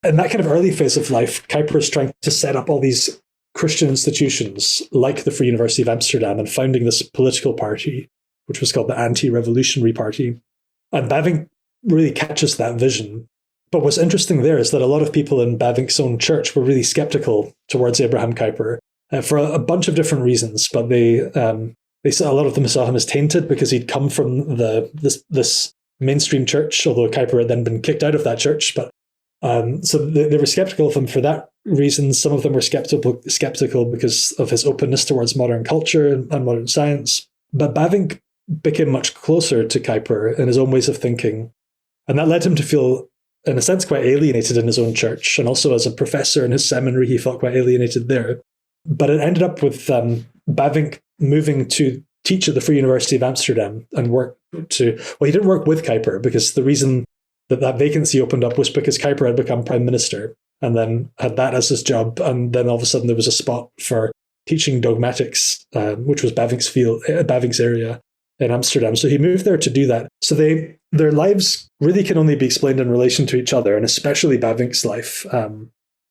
In that kind of early phase of life, Kuyper is trying to set up all these Christian institutions like the Free University of Amsterdam and founding this political party, which was called the Anti-Revolutionary Party. And Bavinck really catches that vision. But what's interesting there is that a lot of people in Bavinck's own church were really skeptical towards Abraham Kuyper for a bunch of different reasons. But a lot of them saw him as tainted because he'd come from this mainstream church, although Kuyper had then been kicked out of that church. But so they were skeptical of him for that reason. Some of them were skeptical because of his openness towards modern culture and modern science. But Bavinck became much closer to Kuyper in his own ways of thinking. And that led him to feel, in a sense, quite alienated in his own church. And also as a professor in his seminary, he felt quite alienated there. But it ended up with Bavinck moving to teach at the Free University of Amsterdam and he didn't work with Kuyper because the reason that vacancy opened up was because Kuyper had become prime minister and then had that as his job. And then all of a sudden there was a spot for teaching dogmatics, which was Bavinck's area in Amsterdam. So he moved there to do that. So their lives really can only be explained in relation to each other, and especially Bavinck's life,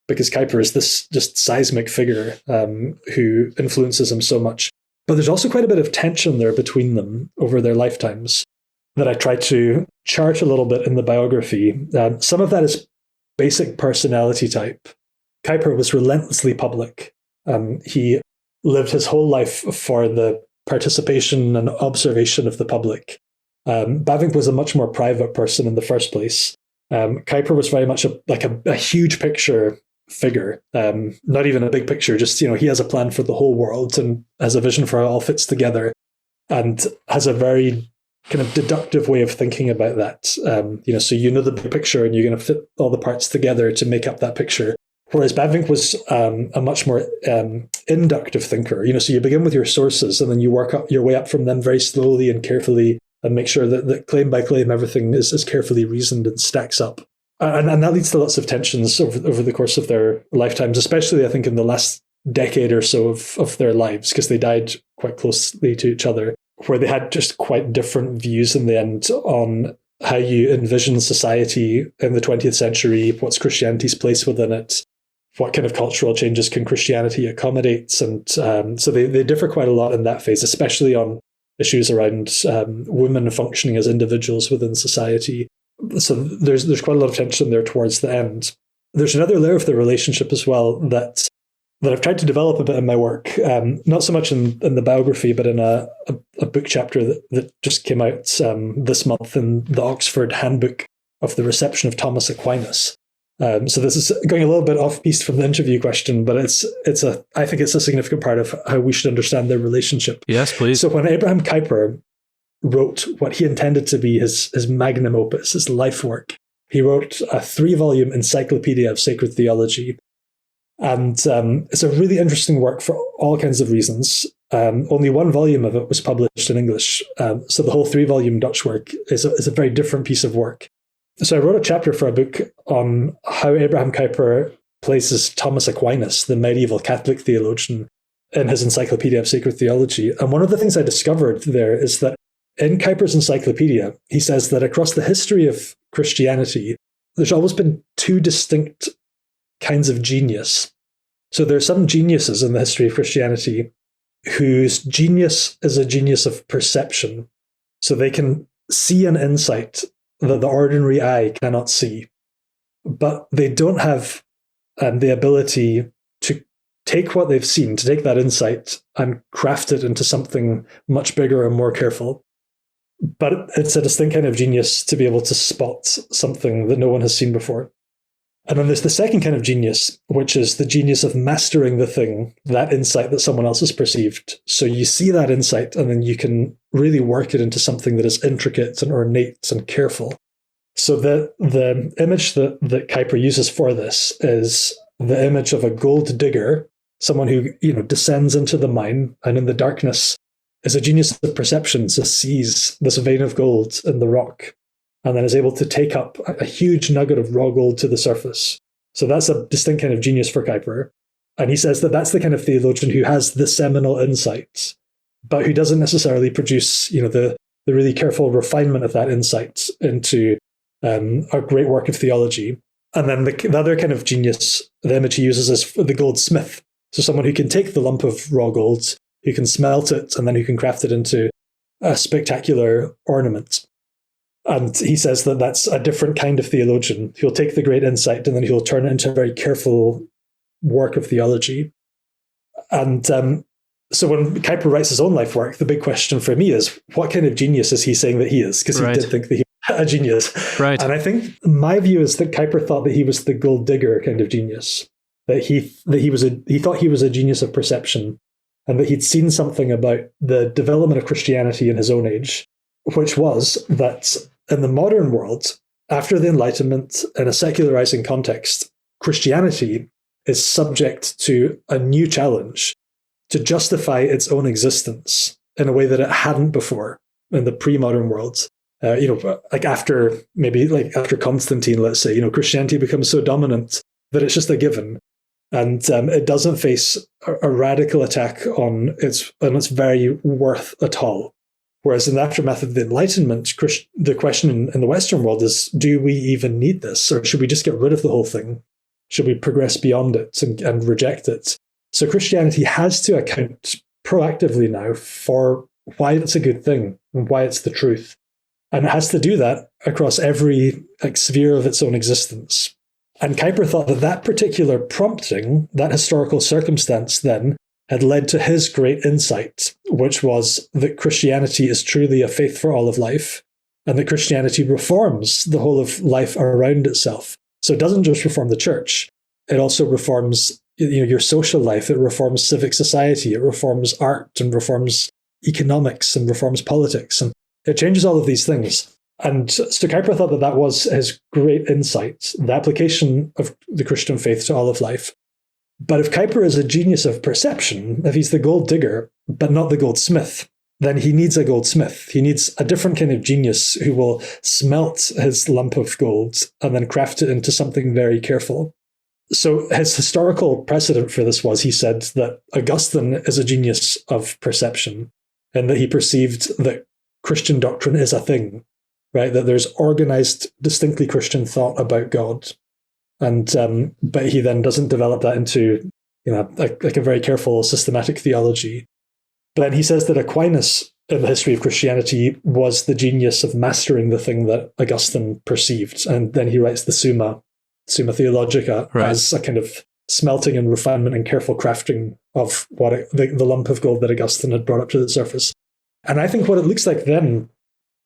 because Kuyper is this just seismic figure who influences him so much. But there's also quite a bit of tension there between them over their lifetimes that I try to chart a little bit in the biography. Some of that is basic personality type. Kuyper was relentlessly public. He lived his whole life for the participation and observation of the public. Bavinck was a much more private person in the first place. Kuyper was very much a huge picture figure, not even a big picture, just, he has a plan for the whole world and has a vision for how it all fits together and has a very kind of deductive way of thinking about that. So the big picture and you're going to fit all the parts together to make up that picture. Whereas Bavinck was a much more inductive thinker. So you begin with your sources and then you work up your way up from them very slowly and carefully and make sure that claim by claim everything is carefully reasoned and stacks up. And that leads to lots of tensions over the course of their lifetimes, especially I think in the last decade or so of their lives, because they died quite closely to each other, where they had just quite different views in the end on how you envision society in the 20th century, what's Christianity's place within it, what kind of cultural changes can Christianity accommodate. And so they differ quite a lot in that phase, especially on issues around women functioning as individuals within society. So there's quite a lot of tension there towards the end. There's another layer of the relationship as well that I've tried to develop a bit in my work, not so much in the biography, but in a book chapter that just came out this month in the Oxford Handbook of the Reception of Thomas Aquinas. So this is going a little bit off-piste from the interview question, but I think it's a significant part of how we should understand their relationship. Yes, please. So when Abraham Kuyper wrote what he intended to be his magnum opus, his life work, he wrote a 3-volume encyclopedia of sacred theology. And it's a really interesting work for all kinds of reasons. Only 1 volume of it was published in English. So the whole 3-volume Dutch work is a very different piece of work. So I wrote a chapter for a book on how Abraham Kuyper places Thomas Aquinas, the medieval Catholic theologian, in his Encyclopedia of Sacred Theology. And one of the things I discovered there is that in Kuyper's encyclopedia, he says that across the history of Christianity, there's always been 2 distinct kinds of genius. So there are some geniuses in the history of Christianity whose genius is a genius of perception. So they can see an insight that the ordinary eye cannot see. But they don't have the ability to take what they've seen, to take that insight and craft it into something much bigger and more careful. But it's a distinct kind of genius to be able to spot something that no one has seen before. And then there's the second kind of genius, which is the genius of mastering the thing, that insight that someone else has perceived. So you see that insight, and then you can really work it into something that is intricate and ornate and careful. So the image that Kuyper uses for this is the image of a gold digger, someone who, descends into the mine and in the darkness is a genius of perception, so sees this vein of gold in the rock and then is able to take up a huge nugget of raw gold to the surface. So that's a distinct kind of genius for Kuyper. And he says that that's the kind of theologian who has the seminal insight, but who doesn't necessarily produce, the really careful refinement of that insight into a great work of theology. And then the other kind of genius, the image he uses is the goldsmith. So someone who can take the lump of raw gold, who can smelt it, and then who can craft it into a spectacular ornament. And he says that that's a different kind of theologian. He'll take the great insight and then he'll turn it into a very careful work of theology. And so when Kuyper writes his own life work, the big question for me is, what kind of genius is he saying that he is? Because he did think that he was a genius. Right. And I think my view is that Kuyper thought that he was the gold digger kind of genius. That he thought he was a genius of perception, and that he'd seen something about the development of Christianity in his own age, which was that in the modern world, after the Enlightenment, in a secularizing context, Christianity is subject to a new challenge to justify its own existence in a way that it hadn't before in the pre-modern world. After Constantine, let's say, Christianity becomes so dominant that it's just a given. And it doesn't face a radical attack on its very worth at all. Whereas in the aftermath of the Enlightenment, the question in the Western world is, do we even need this? Or should we just get rid of the whole thing? Should we progress beyond it and reject it? So Christianity has to account proactively now for why it's a good thing and why it's the truth. And it has to do that across every sphere of its own existence. And Kuyper thought that particular prompting, that historical circumstance then, had led to his great insight, which was that Christianity is truly a faith for all of life, and that Christianity reforms the whole of life around itself. So it doesn't just reform the church, it also reforms your social life, it reforms civic society, it reforms art and reforms economics and reforms politics, and it changes all of these things. And so Kuyper thought that was his great insight, the application of the Christian faith to all of life. But if Kuyper is a genius of perception, if he's the gold digger, but not the goldsmith, then he needs a goldsmith. He needs a different kind of genius who will smelt his lump of gold and then craft it into something very careful. So his historical precedent for this was, he said that Augustine is a genius of perception, and that he perceived that Christian doctrine is a thing. Right, that there's organized, distinctly Christian thought about God, and but he then doesn't develop that into like a very careful systematic theology. But then he says that Aquinas, in the history of Christianity, was the genius of mastering the thing that Augustine perceived, and then he writes the Summa Theologica as a kind of smelting and refinement and careful crafting of the lump of gold that Augustine had brought up to the surface. And I think what it looks like then,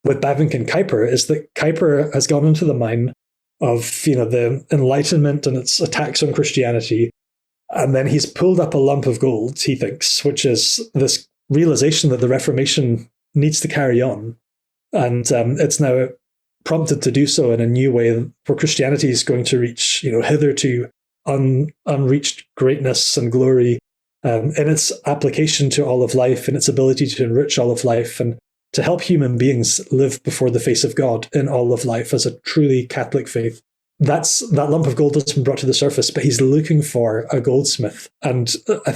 with Bavinck and Kuyper, is that Kuyper has gone into the mine of the Enlightenment and its attacks on Christianity, and then he's pulled up a lump of gold, he thinks, which is this realization that the Reformation needs to carry on, and it's now prompted to do so in a new way, where Christianity is going to reach hitherto unreached greatness and glory in its application to all of life, and its ability to enrich all of life, and to help human beings live before the face of God in all of life as a truly Catholic faith. That lump of gold has been brought to the surface, but he's looking for a goldsmith. And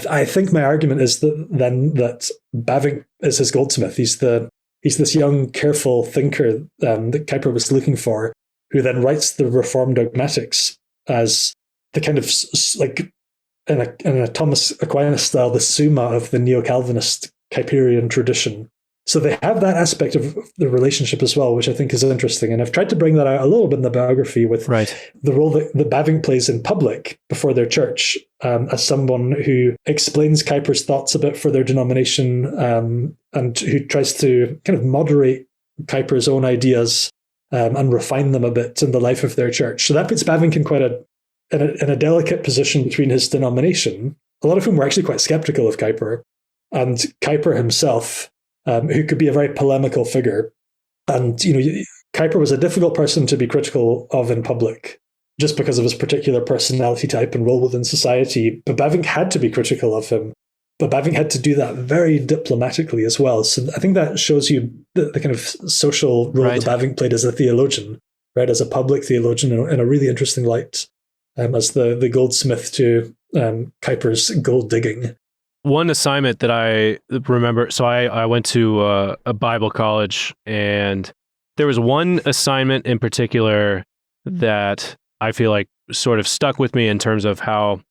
I think my argument is that Bavinck is his goldsmith. He's this young, careful thinker that Kuyper was looking for, who then writes the Reformed Dogmatics as the kind of, like, in a Thomas Aquinas style, the Summa of the Neo-Calvinist Kuyperian tradition. So they have that aspect of the relationship as well, which I think is interesting. And I've tried to bring that out a little bit in the biography with the role that Bavinck plays in public before their church, as someone who explains Kuyper's thoughts a bit for their denomination, and who tries to kind of moderate Kuyper's own ideas and refine them a bit in the life of their church. So that puts Bavinck in quite in a delicate position between his denomination, a lot of whom were actually quite skeptical of Kuyper, and Kuyper himself, who could be a very polemical figure. And, Kuyper was a difficult person to be critical of in public, just because of his particular personality type and role within society. But Bavinck had to be critical of him. But Bavinck had to do that very diplomatically as well. So I think that shows you the kind of social role that Bavinck played as a theologian, right, as a public theologian in a really interesting light, as the goldsmith to Kuyper's gold digging. One assignment that I remember, so I went to a Bible college, and there was one assignment in particular that I feel like sort of stuck with me in terms of how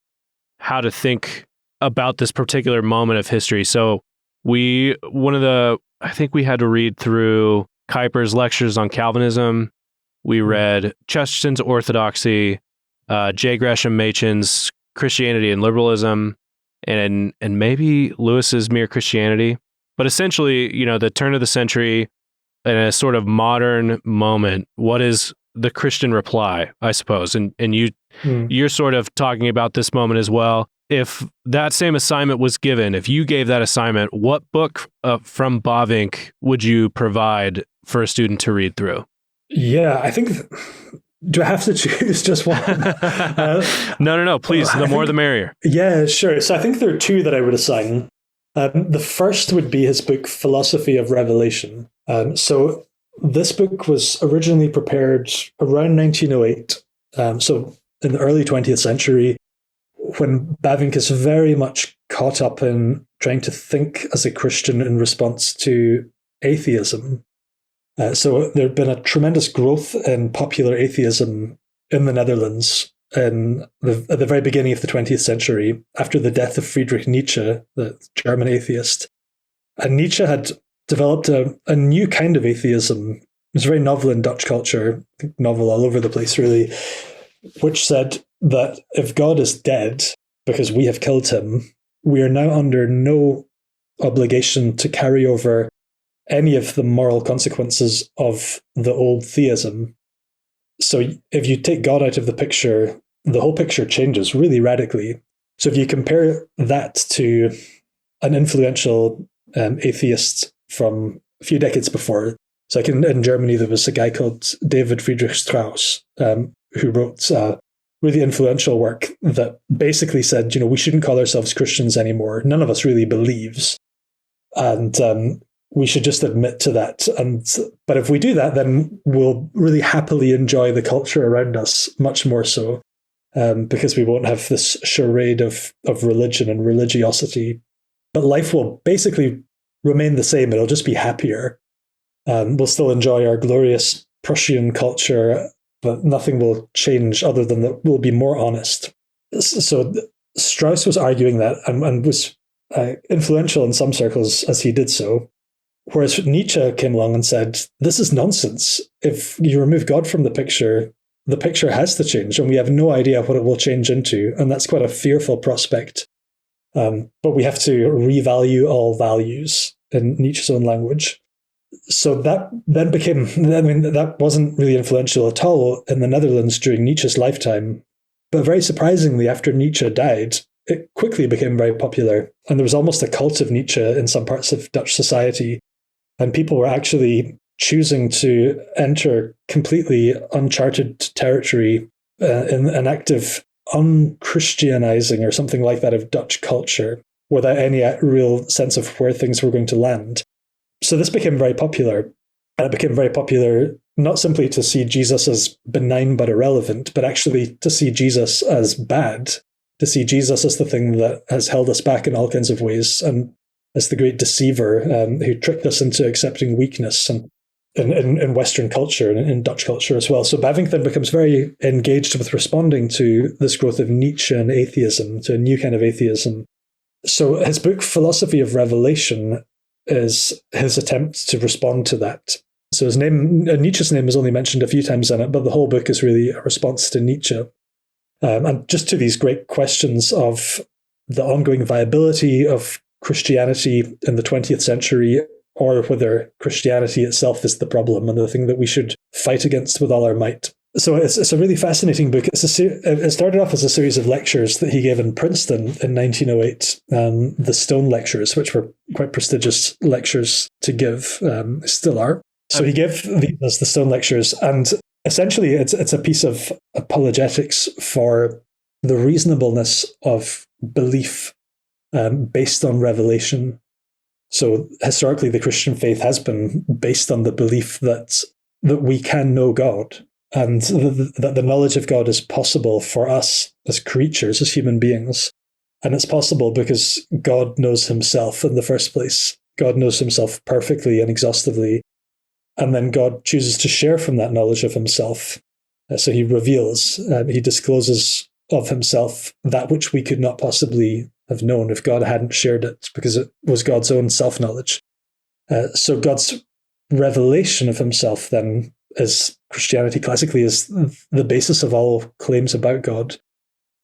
to think about this particular moment of history. So I think we had to read through Kuyper's lectures on Calvinism. We read Chesterton's Orthodoxy, J. Gresham Machen's Christianity and Liberalism, and maybe Lewis's Mere Christianity. But essentially, the turn of the century in a sort of modern moment, what is the Christian reply, I suppose? And you're sort of talking about this moment as well. If that same assignment was given, if you gave that assignment, what book from Bavinck would you provide for a student to read through? Yeah, I think... Do I have to choose just one? No. Please, the more the merrier. Yeah, sure. So I think there are two that I would assign. The first would be his book, Philosophy of Revelation. So this book was originally prepared around 1908. So in the early 20th century, when Bavinck is very much caught up in trying to think as a Christian in response to atheism. So there had been a tremendous growth in popular atheism in the Netherlands at the very beginning of the 20th century, after the death of Friedrich Nietzsche, the German atheist. And Nietzsche had developed a new kind of atheism. It was very novel in Dutch culture, novel all over the place, really, which said that if God is dead because we have killed him, we are now under no obligation to carry over any of the moral consequences of the old theism. So if you take God out of the picture, the whole picture changes really radically. So if you compare that to an influential atheist from a few decades before, so like in Germany, there was a guy called David Friedrich Strauss, who wrote really influential work that basically said, we shouldn't call ourselves Christians anymore. None of us really believes. And we should just admit to that. But if we do that, then we'll really happily enjoy the culture around us much more so, because we won't have this charade of religion and religiosity. But life will basically remain the same. It'll just be happier. We'll still enjoy our glorious Prussian culture, but nothing will change other than that we'll be more honest. So Strauss was arguing that and was influential in some circles as he did so. Whereas Nietzsche came along and said, this is nonsense. If you remove God from the picture has to change, and we have no idea what it will change into. And that's quite a fearful prospect. But we have to revalue all values in Nietzsche's own language. So that then became, that wasn't really influential at all in the Netherlands during Nietzsche's lifetime. But very surprisingly, after Nietzsche died, it quickly became very popular. And there was almost a cult of Nietzsche in some parts of Dutch society. And people were actually choosing to enter completely uncharted territory in an active unchristianizing or something like that of Dutch culture without any real sense of where things were going to land. So this became very popular. And it became very popular not simply to see Jesus as benign but irrelevant, but actually to see Jesus as bad, to see Jesus as the thing that has held us back in all kinds of ways, and as the great deceiver who tricked us into accepting weakness and in Western culture and in Dutch culture as well. So Bavinck then becomes very engaged with responding to this growth of Nietzsche and atheism, to a new kind of atheism. So his book, Philosophy of Revelation, is his attempt to respond to that. So his name, Nietzsche's name is only mentioned a few times in it, but the whole book is really a response to Nietzsche. And just to these great questions of the ongoing viability of Christianity in the 20th century, or whether Christianity itself is the problem and the thing that we should fight against with all our might. So it's a really fascinating book. It started off as a series of lectures that he gave in Princeton in 1908, the Stone Lectures, which were quite prestigious lectures to give, still are. So he gave these as the Stone Lectures, and essentially it's a piece of apologetics for the reasonableness of belief based on revelation. So historically, the Christian faith has been based on the belief that we can know God, and that the knowledge of God is possible for us as creatures, as human beings. And it's possible because God knows himself in the first place. God knows himself perfectly and exhaustively. And then God chooses to share from that knowledge of himself. So he reveals, he discloses of himself that which we could not possibly have known if God hadn't shared it, because it was God's own self-knowledge. So God's revelation of himself then, as Christianity classically, is the basis of all claims about God.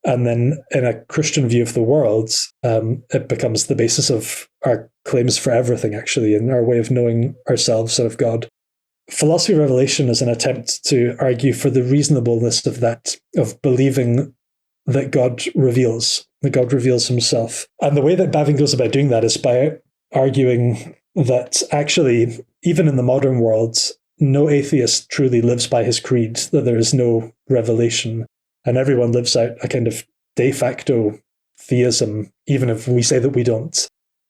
And then in a Christian view of the world, it becomes the basis of our claims for everything, actually, and our way of knowing ourselves and of God. Philosophy of revelation is an attempt to argue for the reasonableness of that, of believing that God reveals himself. And the way that Bavinck goes about doing that is by arguing that actually, even in the modern world, no atheist truly lives by his creed, that there is no revelation, and everyone lives out a kind of de facto theism, even if we say that we don't.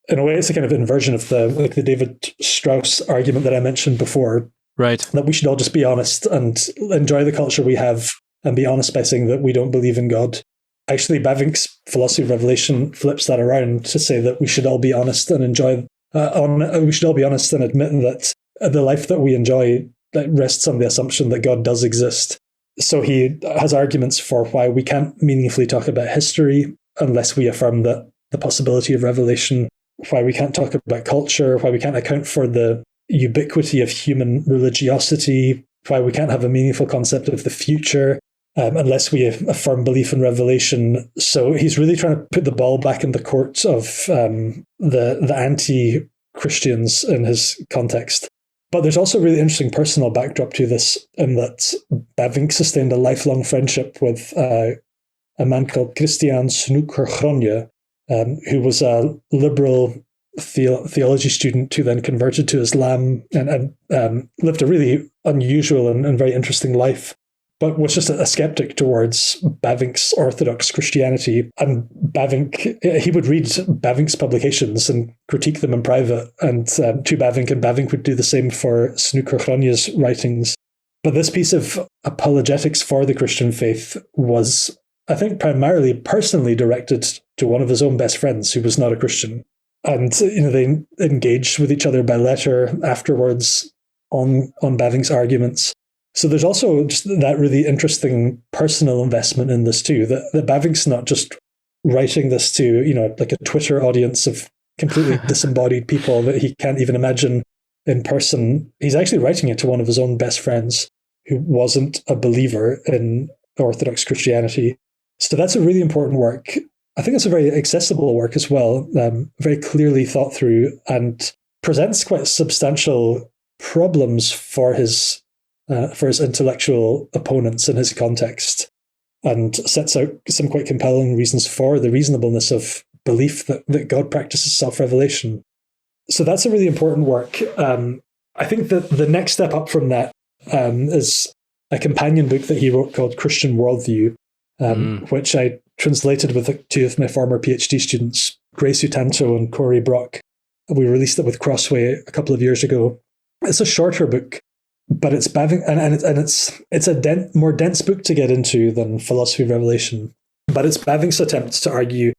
In a way, it's a kind of inversion of the David Strauss argument that I mentioned before. Right. That we should all just be honest and enjoy the culture we have and be honest by saying that we don't believe in God. Actually, Bavinck's philosophy of revelation flips that around to say that we should all be honest and enjoy, we should all be honest and admit that the life that we enjoy that rests on the assumption that God does exist. So he has arguments for why we can't meaningfully talk about history unless we affirm that the possibility of revelation, why we can't talk about culture, why we can't account for the ubiquity of human religiosity, why we can't have a meaningful concept of the future unless we affirm belief in revelation. So he's really trying to put the ball back in the court of the anti-Christians in his context. But there's also a really interesting personal backdrop to this, in that Bavinck sustained a lifelong friendship with a man called Christian Snoeker-Gronje, who was a liberal theology student who then converted to Islam and lived a really unusual and very interesting life, but was just a skeptic towards Bavinck's Orthodox Christianity. And Bavinck, he would read Bavinck's publications and critique them in private, and to Bavinck, and Bavinck would do the same for Snoeker-Gronje's writings. But this piece of apologetics for the Christian faith was, I think, primarily personally directed to one of his own best friends who was not a Christian. And they engaged with each other by letter afterwards on Bavinck's arguments. So there's also just that really interesting personal investment in this too, that Bavinck's not just writing this to, like a Twitter audience of completely disembodied people that he can't even imagine in person. He's actually writing it to one of his own best friends who wasn't a believer in Orthodox Christianity. So that's a really important work. I think it's a very accessible work as well, very clearly thought through, and presents quite substantial problems for his intellectual opponents in his context, and sets out some quite compelling reasons for the reasonableness of belief that God practices self-revelation. So that's a really important work. I think that the next step up from that is a companion book that he wrote called Christian Worldview, which I translated with two of my former PhD students, Grace Utanto and Corey Brock. We released it with Crossway a couple of years ago. It's a shorter book, but it's Bavinck, and it's a more dense book to get into than Philosophy of Revelation. But it's Bavinck's attempt to argue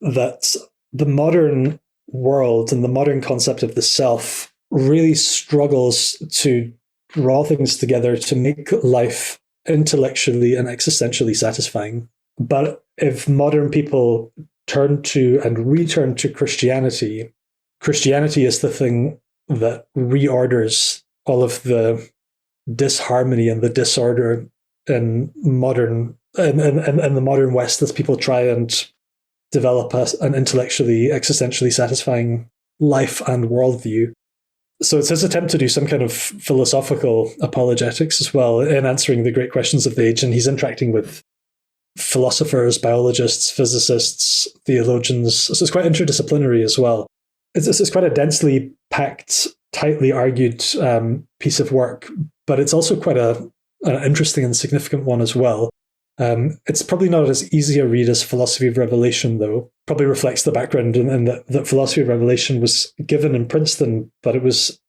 that the modern world and the modern concept of the self really struggles to draw things together to make life intellectually and existentially satisfying. But if modern people turn to and return to Christianity, Christianity is the thing that reorders all of the disharmony and the disorder in the modern West as people try and develop an intellectually, existentially satisfying life and worldview. So it's his attempt to do some kind of philosophical apologetics as well in answering the great questions of the age. And he's interacting with philosophers, biologists, physicists, theologians. So it's quite interdisciplinary as well. It's quite a densely packed, tightly argued piece of work, but it's also quite an interesting and significant one as well. It's probably not as easy a read as Philosophy of Revelation, though. Probably reflects the background in that Philosophy of Revelation was given in Princeton, but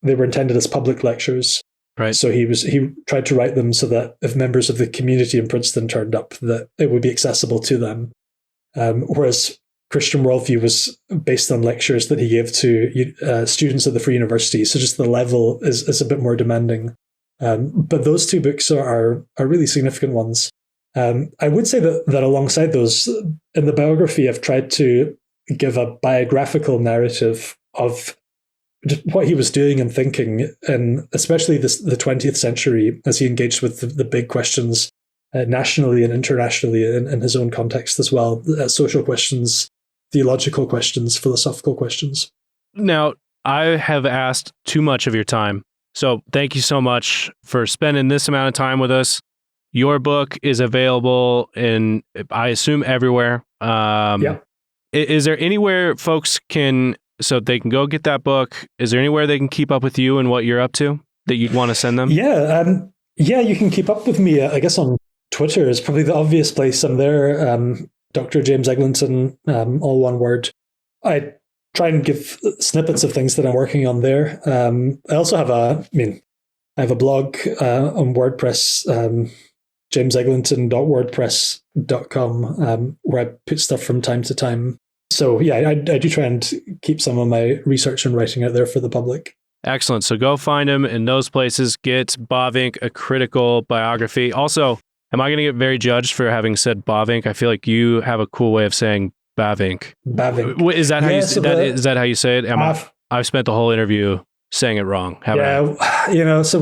they were intended as public lectures. Right. So he tried to write them so that if members of the community in Princeton turned up, that it would be accessible to them. Whereas Christian worldview was based on lectures that he gave to students at the Free University. So just the level is a bit more demanding. But those two books are really significant ones. I would say that alongside those, in the biography, I've tried to give a biographical narrative of what he was doing and thinking, and especially the 20th century as he engaged with the big questions nationally and internationally in his own context as well, social questions, theological questions, philosophical questions. Now, I have asked too much of your time, so thank you so much for spending this amount of time with us. Your book is available in, I assume, everywhere. Yeah. Is there anywhere folks so they can go get that book? Is there anywhere they can keep up with you and what you're up to that you'd want to send them? Yeah. You can keep up with me, I guess, on Twitter is probably the obvious place. I'm there. Dr. James Eglinton, all one word. I try and give snippets of things that I'm working on there. I also have I have a blog on WordPress, jameseglinton.wordpress.com, where I put stuff from time to time. So yeah, I do try and keep some of my research and writing out there for the public. Excellent. So go find him in those places. Get Bavinck, A Critical Biography. Also, am I going to get very judged for having said Bavinck? I feel like you have a cool way of saying Bavinck. Bavinck. Is that how you say that? Is that how you say it? I've spent the whole interview saying it wrong. So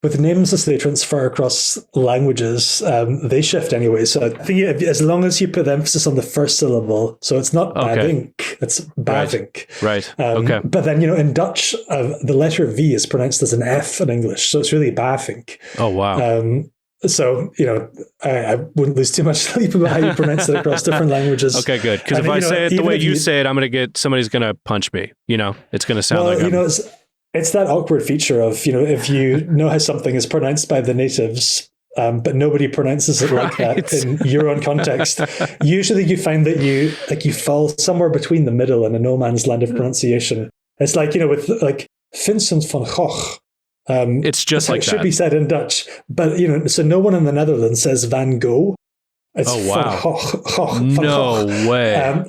with names as they transfer across languages, they shift anyway. So I think as long as you put the emphasis on the first syllable, so it's not Bavinck, it's Bavinck. Right. Okay. But then, in Dutch, the letter V is pronounced as an F in English, so it's really Bavinck. Oh, wow. So, I wouldn't lose too much sleep about how you pronounce it across different languages. Okay, good. Because if I say it the way you say it, somebody's going to punch me. It's going to sound like it's that awkward feature of, if you know how something is pronounced by the natives, but nobody pronounces it like that in your own context. Usually you find that you fall somewhere between the middle in a no man's land of pronunciation. It's like, with like Vincent van Gogh. It's just like it should be said in Dutch, but so no one in the Netherlands says Van Gogh. It's Van Gogh. No way. And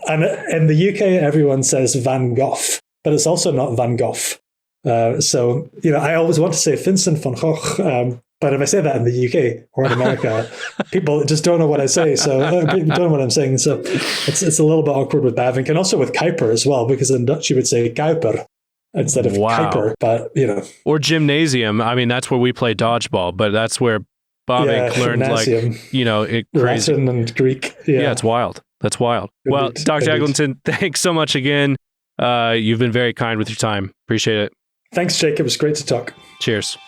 in the UK, everyone says Van Gogh, but it's also not Van Gogh. So I always want to say Vincent van Gogh, but if I say that in the UK or in America, people just don't know what I say. So people don't know what I'm saying. So it's a little bit awkward with Bavinck, and also with Kuyper as well, because in Dutch you would say Kuyper instead of Kuyper, but or gymnasium. I mean, that's where we play dodgeball, but that's where Bavinck learned it crazy. Latin and Greek. Yeah, it's wild. That's wild. Well, Dr. Eglinton, thanks so much again. You've been very kind with your time. Appreciate it. Thanks, Jake. It was great to talk. Cheers.